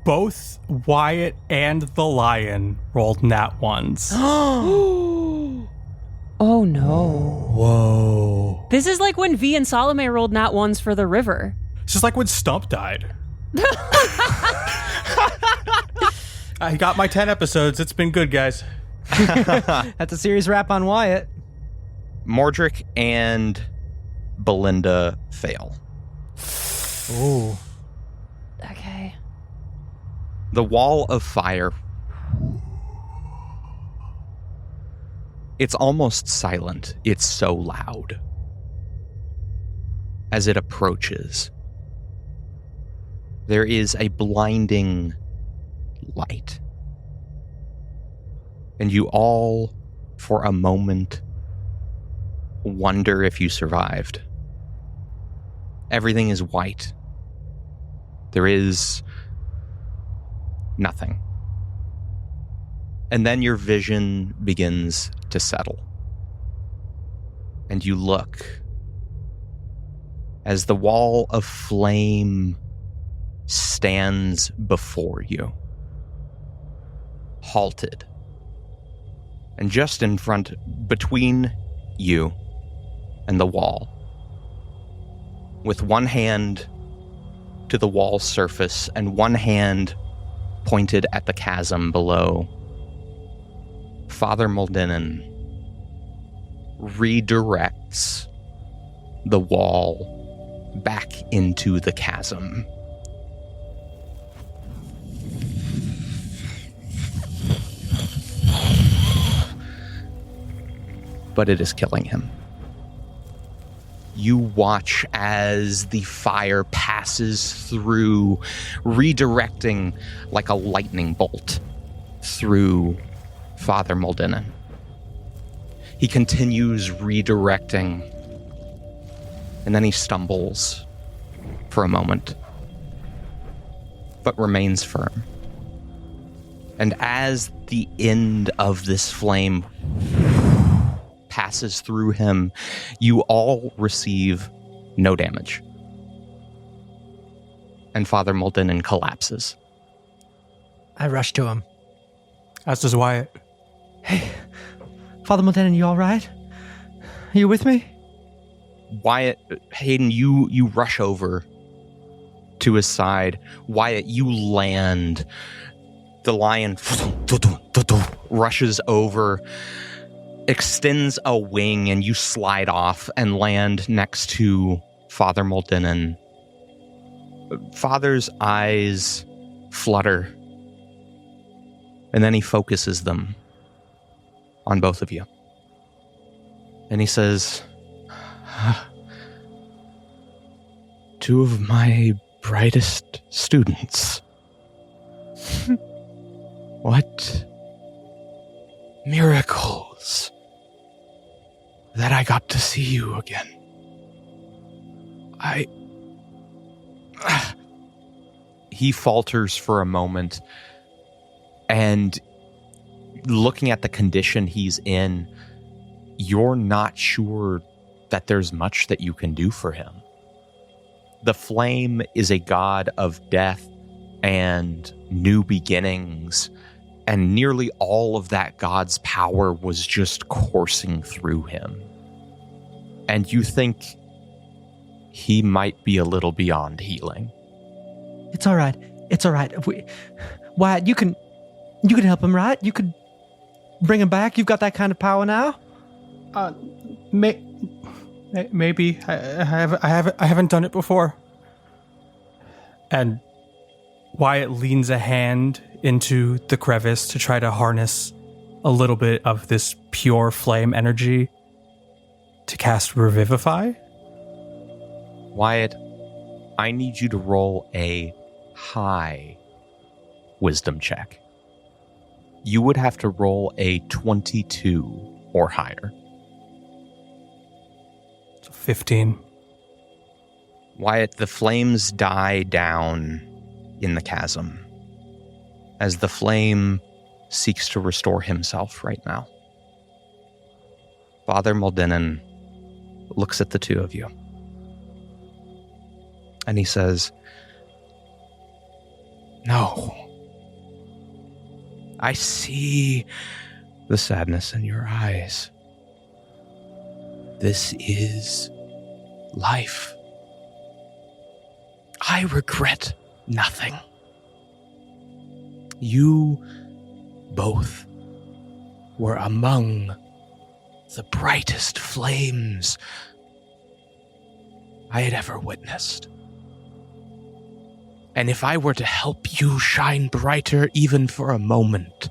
Both Wyatt and the lion rolled nat ones. Oh no. Whoa. This is like when V and Salome rolled nat ones for the river. It's just like when Stump died. I got my 10 episodes. It's been good, guys. That's a series wrap on Wyatt. Mordric and Belinda fail. Ooh. Okay. The wall of fire. It's almost silent. It's so loud. As it approaches, there is a blinding light. And you all, for a moment, wonder if you survived. Everything is white. There is nothing. And then your vision begins to settle. And you look as the wall of flame stands before you, halted. And just in front, between you and the wall, with one hand to the wall surface and one hand pointed at the chasm below, Father Moldenin redirects the wall back into the chasm. But it is killing him. You watch as the fire passes through, redirecting like a lightning bolt through Father Moldenin. He continues redirecting, and then he stumbles for a moment, but remains firm. And as the end of this flame passes through him, you all receive no damage. And Father Moldenin collapses. I rush to him. As does Wyatt. Hey, Father Moldenin, you all right? Are you with me? Wyatt, Hayden, you rush over to his side. Wyatt, you land. The lion rushes over, extends a wing, and you slide off and land next to Father Moldenin. Father's eyes flutter, and then he focuses them on both of you. And he says, "Two of my brightest students. What miracles that I got to see you again. He falters for a moment, and looking at the condition he's in, you're not sure that there's much that you can do for him. The flame is a god of death and new beginnings, and nearly all of that god's power was just coursing through him. And you think he might be a little beyond healing. It's all right. It's all right. Wyatt, you can help him, right? You could bring him back. You've got that kind of power now. Maybe I haven't done it before. And Wyatt leans a hand into the crevice to try to harness a little bit of this pure flame energy to cast Revivify. Wyatt, I need you to roll a high wisdom check. You would have to roll a 22 or higher. So 15. Wyatt, the flames die down in the chasm as the flame seeks to restore himself right now. Father Moldenin looks at the two of you and he says, "No. I see the sadness in your eyes. This is life. I regret nothing. You both were among the brightest flames I had ever witnessed. And if I were to help you shine brighter even for a moment,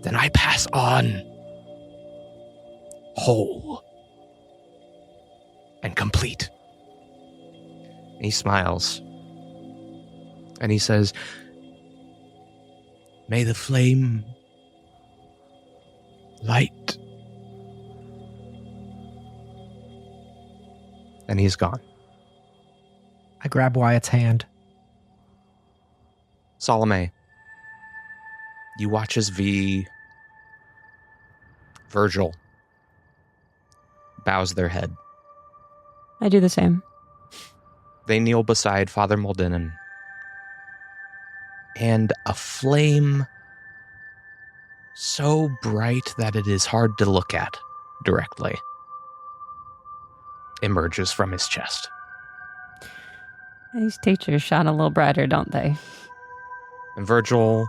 then I pass on whole and complete." He smiles and he says, "May the flame light." And he's gone. I grab Wyatt's hand. Salome, you watch as Virgil bows their head. I do the same. They kneel beside Father Moldenin, and a flame so bright that it is hard to look at directly emerges from his chest. These teachers shine a little brighter, don't they? And Virgil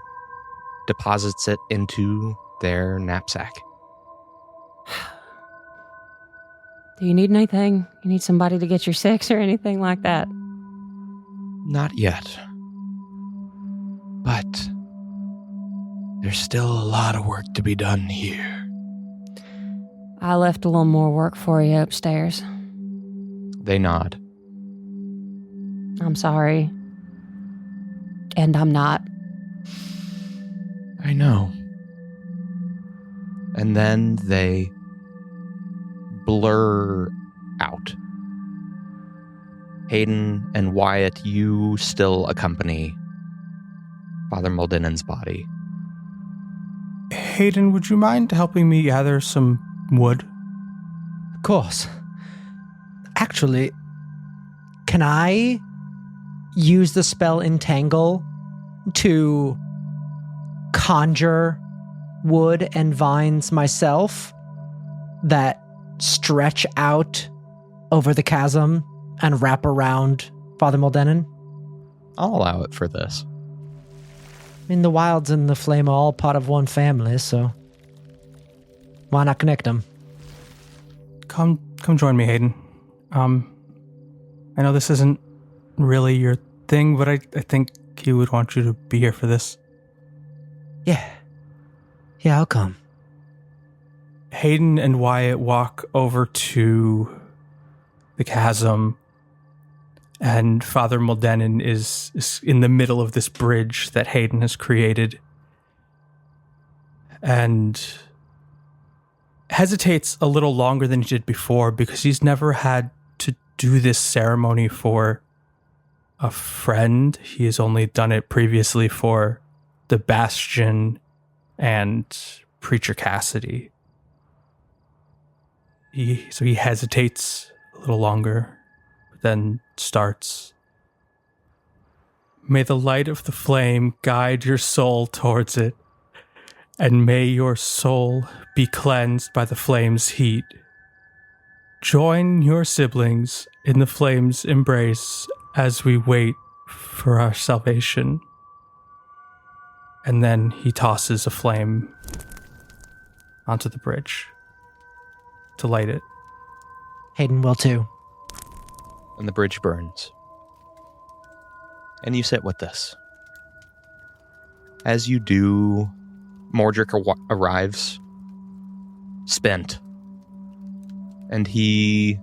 deposits it into their knapsack. Do you need anything? You need somebody to get your six or anything like that? Not yet. But there's still a lot of work to be done here. I left a little more work for you upstairs. They nod. I'm sorry. And I'm not. I know. And then they blur out. Hayden and Wyatt, you still accompany Father Moldenin's body. Hayden, would you mind helping me gather some wood? Of course. Actually, can I use the spell Entangle to conjure wood and vines myself that stretch out over the chasm and wrap around Father Moldenin? I'll allow it for this. I mean, the wilds and the flame are all part of one family, so why not connect them? Come join me, Hayden. I know this isn't really your thing, but I think he would want you to be here for this. Yeah, I'll come. Hayden and Wyatt walk over to the chasm, and Father Moldenin is in the middle of this bridge that Hayden has created, and hesitates a little longer than he did before because he's never had to do this ceremony for a friend. He has only done it previously for the Bastion and Preacher Cassidy. He hesitates a little longer, but then starts. May the light of the flame guide your soul towards it, and may your soul be cleansed by the flame's heat. Join your siblings in the flame's embrace as we wait for our salvation. And then he tosses a flame onto the bridge to light it. Hayden will too. And the bridge burns. And you sit with this. As you do, Mordric arrives, spent. And he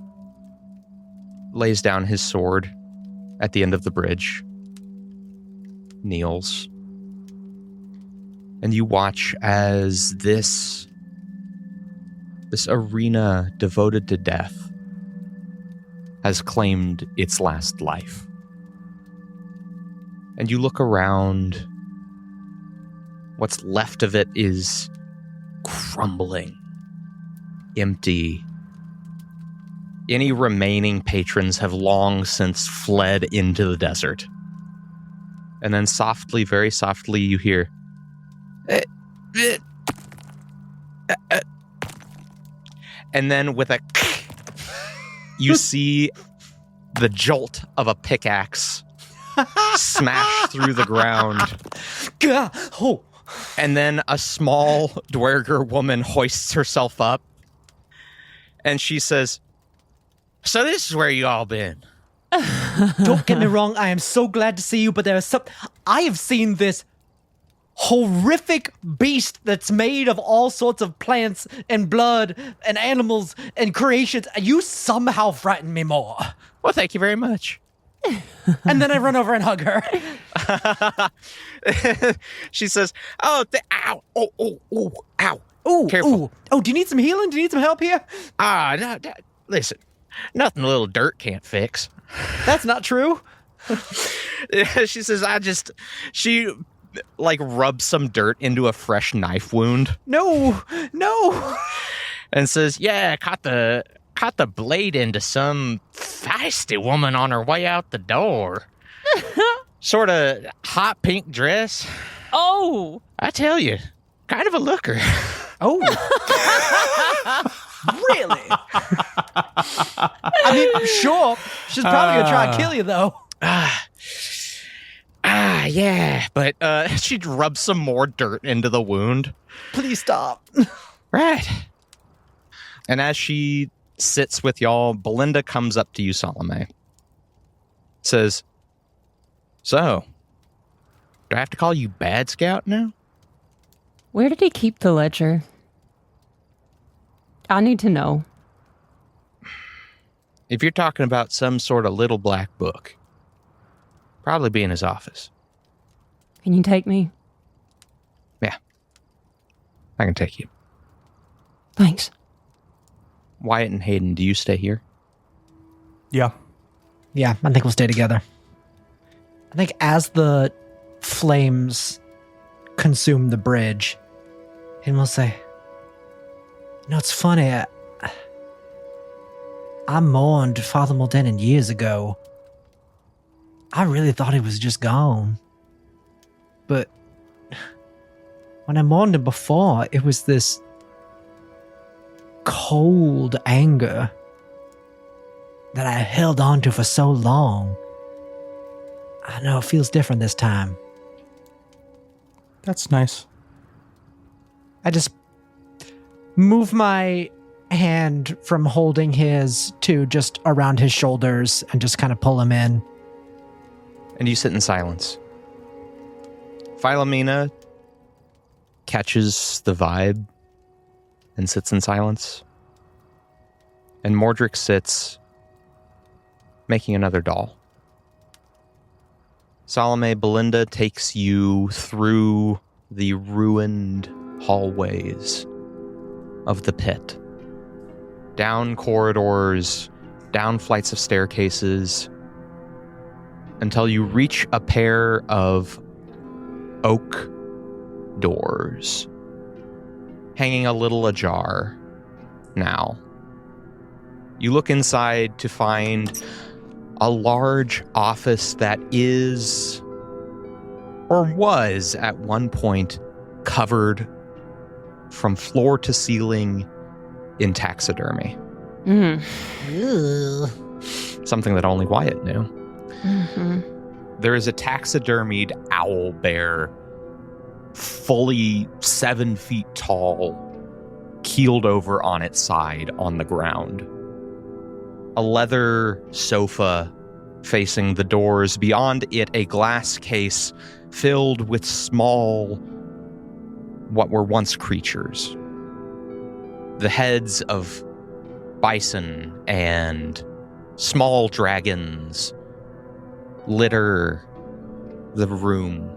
lays down his sword at the end of the bridge, kneels. And you watch as this arena devoted to death has claimed its last life. And you look around. What's left of it is crumbling, empty. Any remaining patrons have long since fled into the desert. And then softly, very softly, you hear... And then with a... you see the jolt of a pickaxe smash through the ground. And then a small Dwerger woman hoists herself up. And she says, "So this is where you all been." Don't get me wrong, I am so glad to see you, but there is I have seen this horrific beast that's made of all sorts of plants and blood and animals and creations, and you somehow frighten me more. Well, thank you very much. And then I run over and hug her. She says, ow, ow. Ooh, careful. Ooh. Oh, do you need some healing? Do you need some help here? No, listen, nothing a little dirt can't fix. That's not true. She says, she rubs some dirt into a fresh knife wound. No. And says, yeah, caught the blade into some feisty woman on her way out the door. Sort of hot pink dress. Oh! I tell you, kind of a looker. Oh. Really? I mean, sure. She's probably going to try to kill you, though. Yeah. But she'd rub some more dirt into the wound. Please stop. Right. And as she sits with y'all, Belinda comes up to you, Salome. Says, "So, do I have to call you Bad Scout now?" Where did he keep the ledger? I need to know. If you're talking about some sort of little black book, probably be in his office. Can you take me? Yeah. I can take you. Thanks. Wyatt and Hayden, do you stay here? Yeah. Yeah, I think we'll stay together. I think as the flames consume the bridge, and we'll say, it's funny, I mourned Father Moldenin years ago. I really thought he was just gone. But when I mourned him before, it was this cold anger that I held on to for so long. I know it feels different this time. That's nice. I just move my hand from holding his to just around his shoulders and just kind of pull him in. And you sit in silence. Philomena catches the vibe and sits in silence. And Mordric sits making another doll. Salome, Belinda takes you through the ruined hallways of the pit. Down corridors, down flights of staircases, until you reach a pair of oak doors hanging a little ajar now. You look inside to find a large office that is, or was at one point, covered from floor to ceiling in taxidermy. Something that only Wyatt knew. There is a taxidermied owl bear, fully 7 feet tall, keeled over on its side on the ground. A leather sofa facing the doors. Beyond it, a glass case filled with small, what were once creatures. The heads of bison and small dragons litter the room.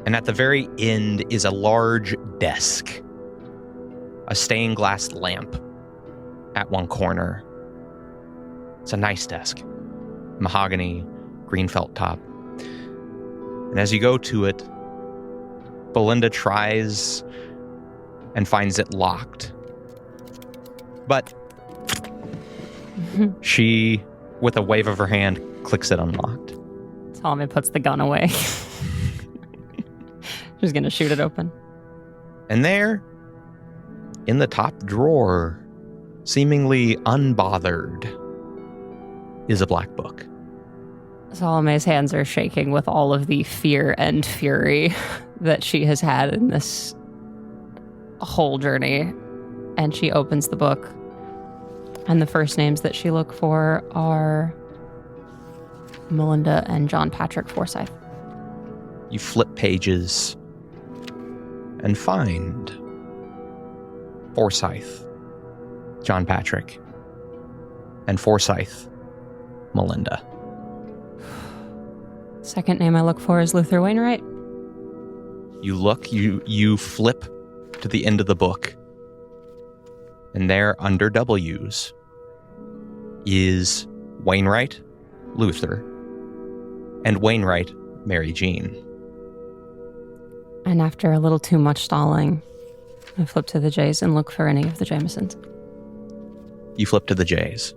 And at the very end is a large desk, a stained glass lamp at one corner. It's a nice desk. Mahogany, green felt top. And as you go to it, Belinda tries and finds it locked. But she, with a wave of her hand, clicks it unlocked. Salome puts the gun away. She's going to shoot it open. And there, in the top drawer, seemingly unbothered, is a black book. Salome's hands are shaking with all of the fear and fury that she has had in this whole journey. And she opens the book. And the first names that she look for are Melinda and John Patrick Forsyth. You flip pages and find Forsyth, John Patrick, and Forsyth, Melinda. Second name I look for is Luther Wainwright. You look, you flip to the end of the book, and there under W's is Wainwright, Luther, and Wainwright, Mary Jean. And after a little too much stalling, I flip to the J's and look for any of the Jamesons. You flip to the J's,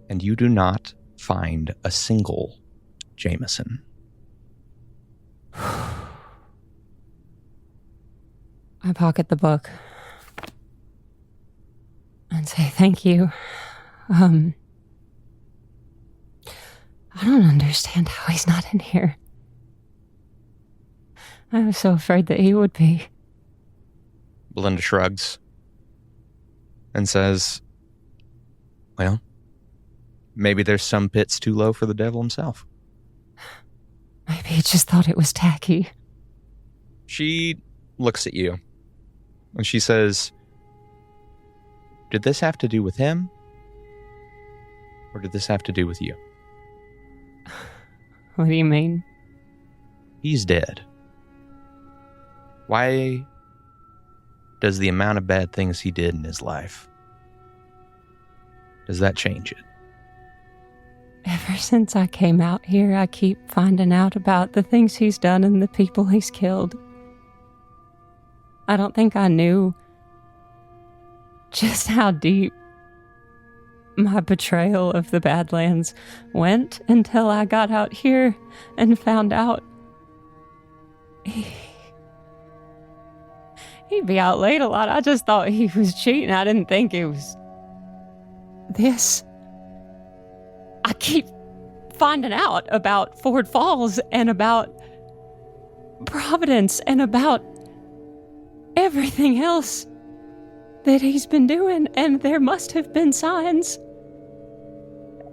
and you do not find a single Jameson. I pocket the book and say thank you. I don't understand how he's not in here. I was so afraid that he would be. Belinda shrugs and says, well, maybe there's some pits too low for the devil himself. Maybe he just thought it was tacky. She looks at you and she says, did this have to do with him? Or did this have to do with you? What do you mean? He's dead. Why does the amount of bad things he did in his life, does that change it? Ever since I came out here, I keep finding out about the things he's done and the people he's killed. I don't think I knew just how deep my betrayal of the Badlands went until I got out here and found out he'd be out late a lot. I just thought he was cheating. I didn't think it was this. I keep finding out about Ford Falls and about Providence and about everything else that he's been doing, and there must have been signs.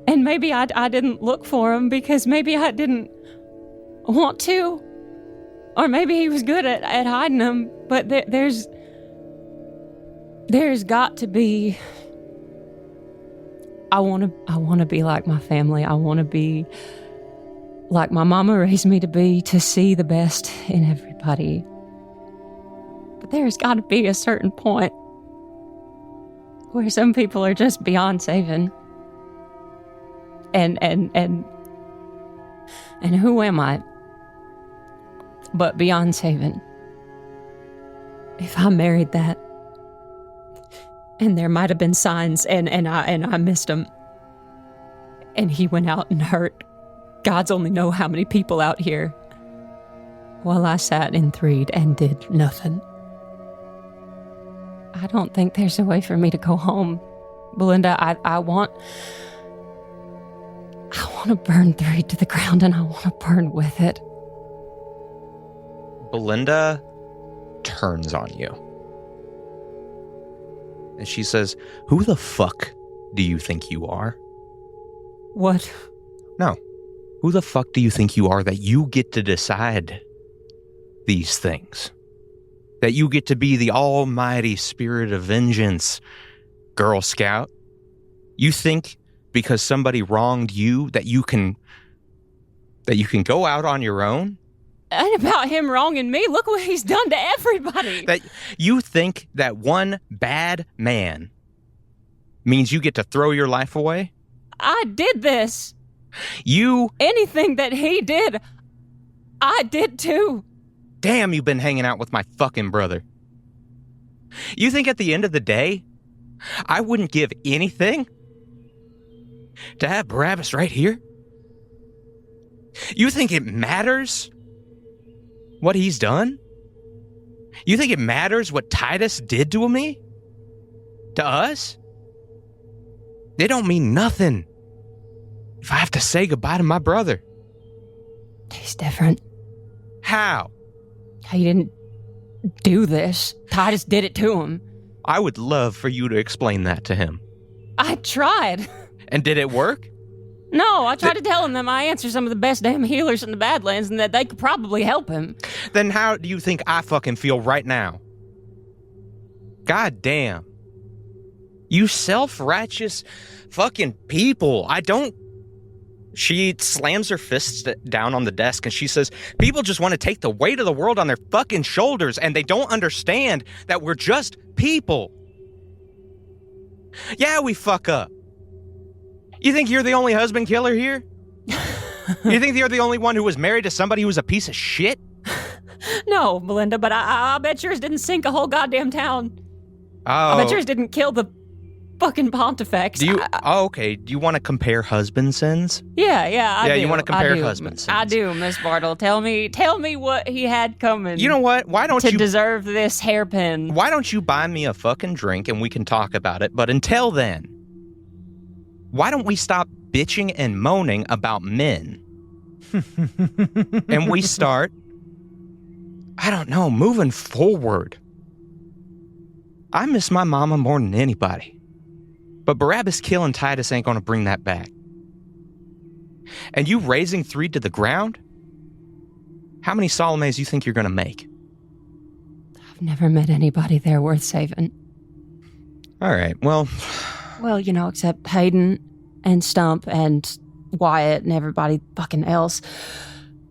And maybe I didn't look for him because maybe I didn't want to, or maybe he was good at hiding them. But there's got to be. I want to be like my family. I want to be like my mama raised me to be, to see the best in everybody. But there's got to be a certain point where some people are just beyond saving. And who am I but beyond saving? if I married that, and there might have been signs, and I missed them, and he went out and hurt God's only know how many people out here, while I sat in Threed and did nothing. I don't think there's a way for me to go home. Belinda, I want to burn Threed to the ground, and I want to burn with it. Belinda turns on you. And she says, "Who the fuck do you think you are?" What? No. Who the fuck do you think you are that you get to decide these things? That you get to be the almighty spirit of vengeance, Girl Scout? You think because somebody wronged you that you can go out on your own? And about him wronging me, look what he's done to everybody. That you think that one bad man means you get to throw your life away? I did this. You... Anything that he did, I did too. Damn, you've been hanging out with my fucking brother. You think at the end of the day, I wouldn't give anything to have Barabbas right here? You think it matters what he's done? You think it matters what Titus did to me? To us? They don't mean nothing if I have to say goodbye to my brother. He's different. How? He didn't do this. Titus did it to him. I would love for you to explain that to him. I tried. And did it work? No, I tried to tell him that my aunts are some of the best damn healers in the Badlands and that they could probably help him. Then how do you think I fucking feel right now? God damn. You self-righteous fucking people. She slams her fists down on the desk and she says, people just want to take the weight of the world on their fucking shoulders and they don't understand that we're just people. Yeah, we fuck up. You think you're the only husband killer here? You think you're the only one who was married to somebody who was a piece of shit? No, Belinda, but I bet yours didn't sink a whole goddamn town. Oh. I bet yours didn't kill the fucking Pontifex. Okay. Do you want to compare husband sins? Yeah, I do. You want to compare husband sins? I do, Miss Bartle. Tell me what he had coming. You know what? Why don't you deserve this hairpin? Why don't you buy me a fucking drink and we can talk about it? But until then, why don't we stop bitching and moaning about men? And we start, I don't know, moving forward. I miss my mama more than anybody. But Barabbas killing Titus ain't gonna bring that back. And you raising Threed to the ground? How many Salomes you think you're gonna make? I've never met anybody there worth saving. All right, well, except Hayden and Stump and Wyatt and everybody fucking else.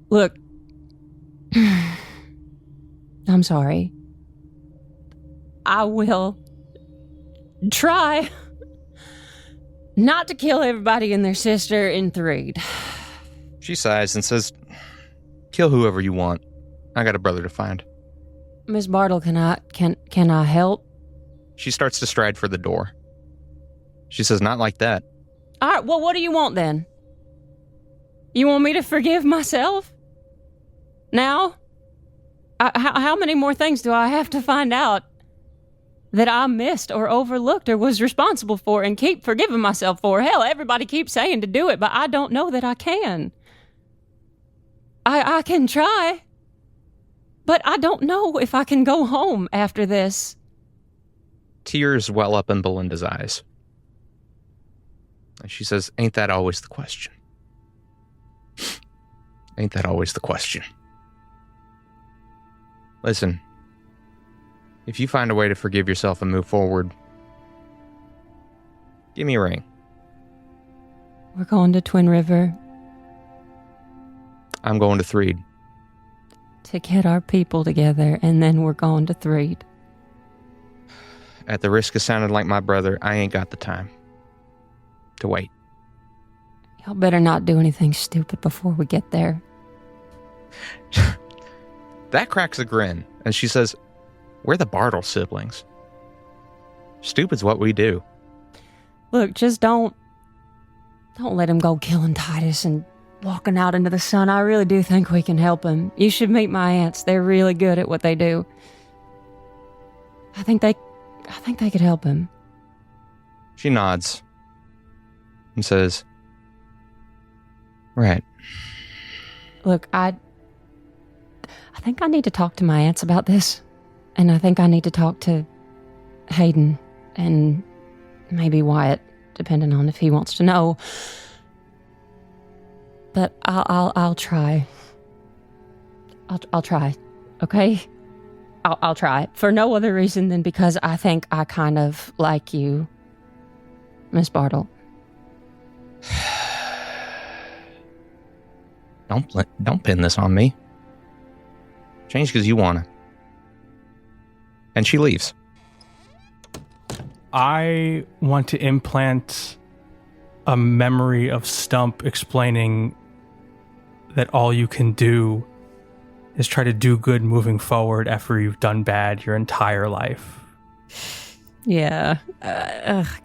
Look, I'm sorry. I will try not to kill everybody and their sister in Threed. She sighs and says, kill whoever you want. I got a brother to find. Miss Bartle, can I help? She starts to stride for the door. She says, not like that. All right, well, what do you want then? You want me to forgive myself? Now? How many more things do I have to find out that I missed or overlooked or was responsible for and keep forgiving myself for? Hell, everybody keeps saying to do it, but I don't know that I can. I can try, but I don't know if I can go home after this. Tears well up in Belinda's eyes. And she says, ain't that always the question? Ain't that always the question? Listen, if you find a way to forgive yourself and move forward, give me a ring. We're going to Twin River. I'm going to Threed. To get our people together, and then we're going to Threed. At the risk of sounding like my brother, I ain't got the time to wait. Y'all better not do anything stupid before we get there. That cracks a grin, and she says, We're the Bartle siblings. Stupid's what we do. Look, just don't let him go killing Titus and walking out into the sun. I really do think we can help him. You should meet my aunts. They're really good at what they do. I think they could help him. She nods and says, right. Look, I think I need to talk to my aunts about this. And I think I need to talk to Hayden and maybe Wyatt, depending on if he wants to know. But I'll try. I'll try, okay? I'll try. For no other reason than because I think I kind of like you, Miss Bartle. Don't pin this on me. Change because you wanna. And she leaves. I want to implant a memory of Stump explaining that all you can do is try to do good moving forward after you've done bad your entire life. Yeah.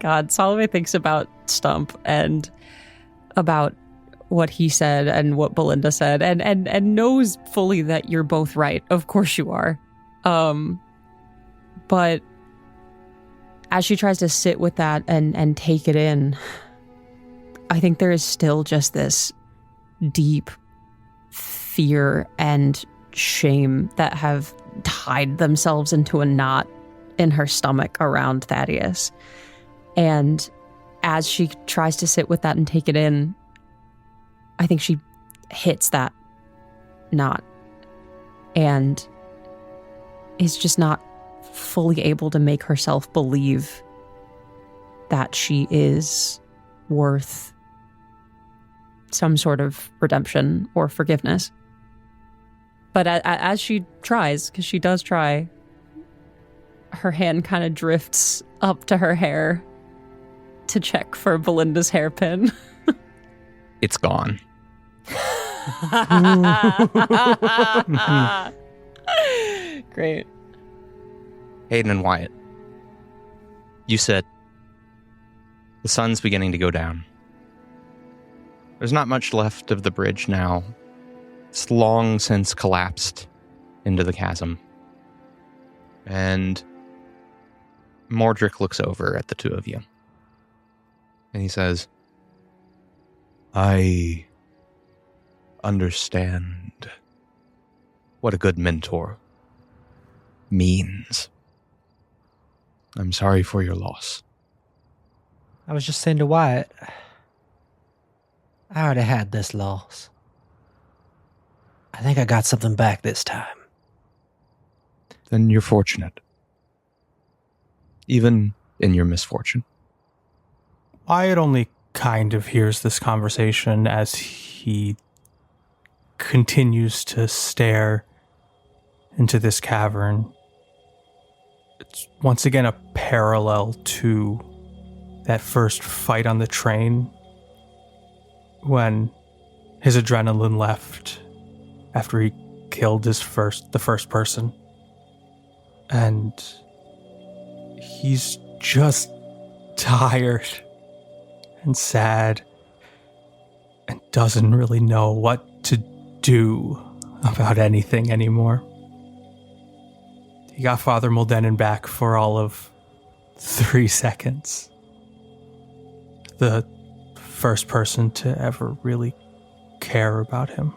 God, Salome thinks about Stump and about what he said and what Belinda said and knows fully that you're both right. Of course you are. But as she tries to sit with that and take it in, I think there is still just this deep fear and shame that have tied themselves into a knot in her stomach around Thaddeus. And as she tries to sit with that and take it in, I think she hits that knot and is just not fully able to make herself believe that she is worth some sort of redemption or forgiveness. But as she tries, because she does try, her hand kind of drifts up to her hair to check for Belinda's hairpin. It's gone. Great. Hayden and Wyatt, you said the sun's beginning to go down. There's not much left of the bridge now. It's long since collapsed into the chasm. And Mordrick looks over at the two of you. And he says, I understand what a good mentor means. I'm sorry for your loss. I was just saying to Wyatt, I already had this loss. I think I got something back this time. Then you're fortunate. Even in your misfortune. Wyatt only kind of hears this conversation as he continues to stare into this cavern. It's once again a parallel to that first fight on the train when his adrenaline left after he killed the first person. And he's just tired and sad and doesn't really know what to do about anything anymore. He got Father Moldenin back for all of 3 seconds. The first person to ever really care about him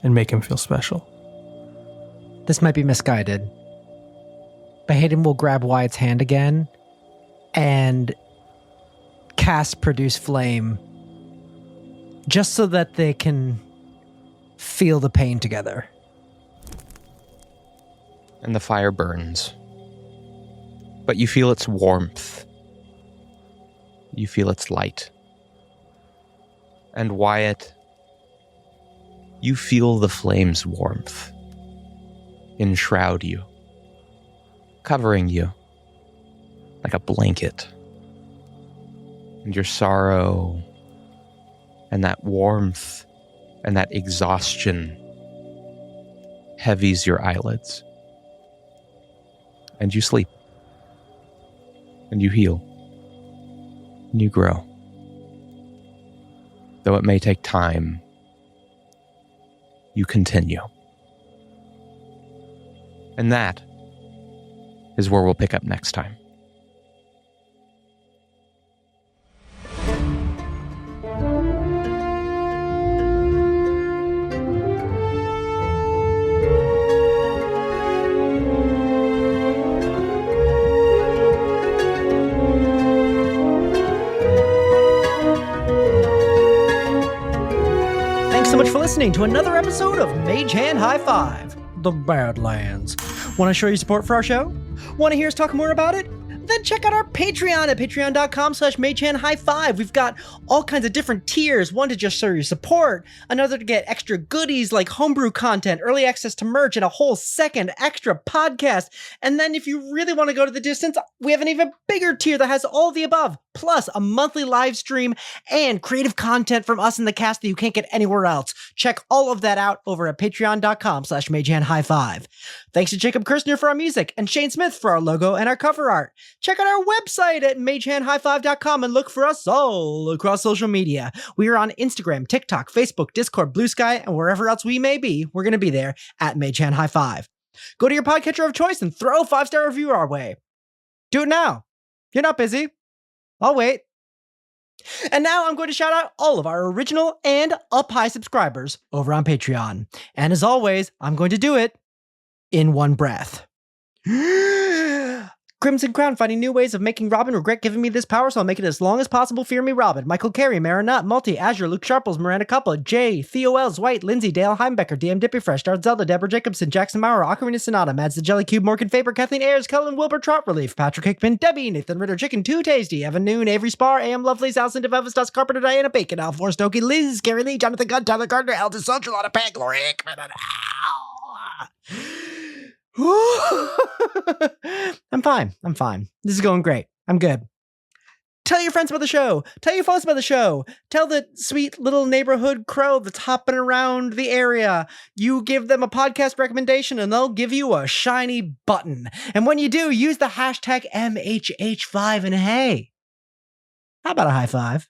and make him feel special. This might be misguided, but Hayden will grab Wyatt's hand again and cast Produce Flame just so that they can feel the pain together. And the fire burns. But you feel its warmth. You feel its light. And Wyatt, you feel the flame's warmth enshroud you, covering you like a blanket. And your sorrow and that warmth and that exhaustion heavies your eyelids. And you sleep. And you heal. And you grow. Though it may take time, you continue. And that is where we'll pick up next time. So much for listening to another episode of Mage Hand High Five, the Badlands. Want to show your support for our show? Want to hear us talk more about it? Then check out our Patreon at patreon.com/magehandhighfive. We've got all kinds of different tiers. One to just show your support, another to get extra goodies like homebrew content, early access to merch, and a whole second extra podcast. And then if you really want to go to the distance, we have an even bigger tier that has all the above, plus a monthly live stream and creative content from us and the cast that you can't get anywhere else. Check all of that out over at patreon.com/magehandhighfive. Thanks to Jacob Kirstner for our music and Shane Smith for our logo and our cover art. Check out our website at magehandhighfive.com and look for us all across social media. We are on Instagram, TikTok, Facebook, Discord, Blue Sky, and wherever else we may be, we're going to be there at Mage Hand High Five. Go to your podcatcher of choice and throw a 5-star review our way. Do it now. You're not busy. I'll wait. And now I'm going to shout out all of our original and up high subscribers over on Patreon. And as always, I'm going to do it in one breath. Crimson Crown, finding new ways of making Robin regret giving me this power, so I'll make it as long as possible. Fear me, Robin. Michael Carey, Marinette, Multi, Azure, Luke Sharples, Miranda Couple, Jay, Theo Wells, White, Lindsay, Dale Heimbecker, DM Dippyfresh, Darth Zelda, Deborah Jacobson, Jackson Maurer, Ocarina Sonata, Mads the Jelly Cube, Morgan Faber, Kathleen Ayers, Cullen Wilbur, Trot Relief, Patrick Hickman, Debbie, Nathan Ritter, Chicken, Too Tasty, Evan Noon, Avery Spar, AM Lovely, Alison DeVelvis, Dust Carpenter, Diana Bacon, Al Forrest Okie, Liz, Gary Lee, Jonathan Gunn, Tyler Gardner, Eldon Social, Lotta Peg, Gloria Hickman, and I'm fine. This is going great. I'm good. Tell your friends about the show. Tell your folks about the show. Tell the sweet little neighborhood crow that's hopping around the area. You give them a podcast recommendation and they'll give you a shiny button. And when you do, use the hashtag MHH5 and hey, how about a high five?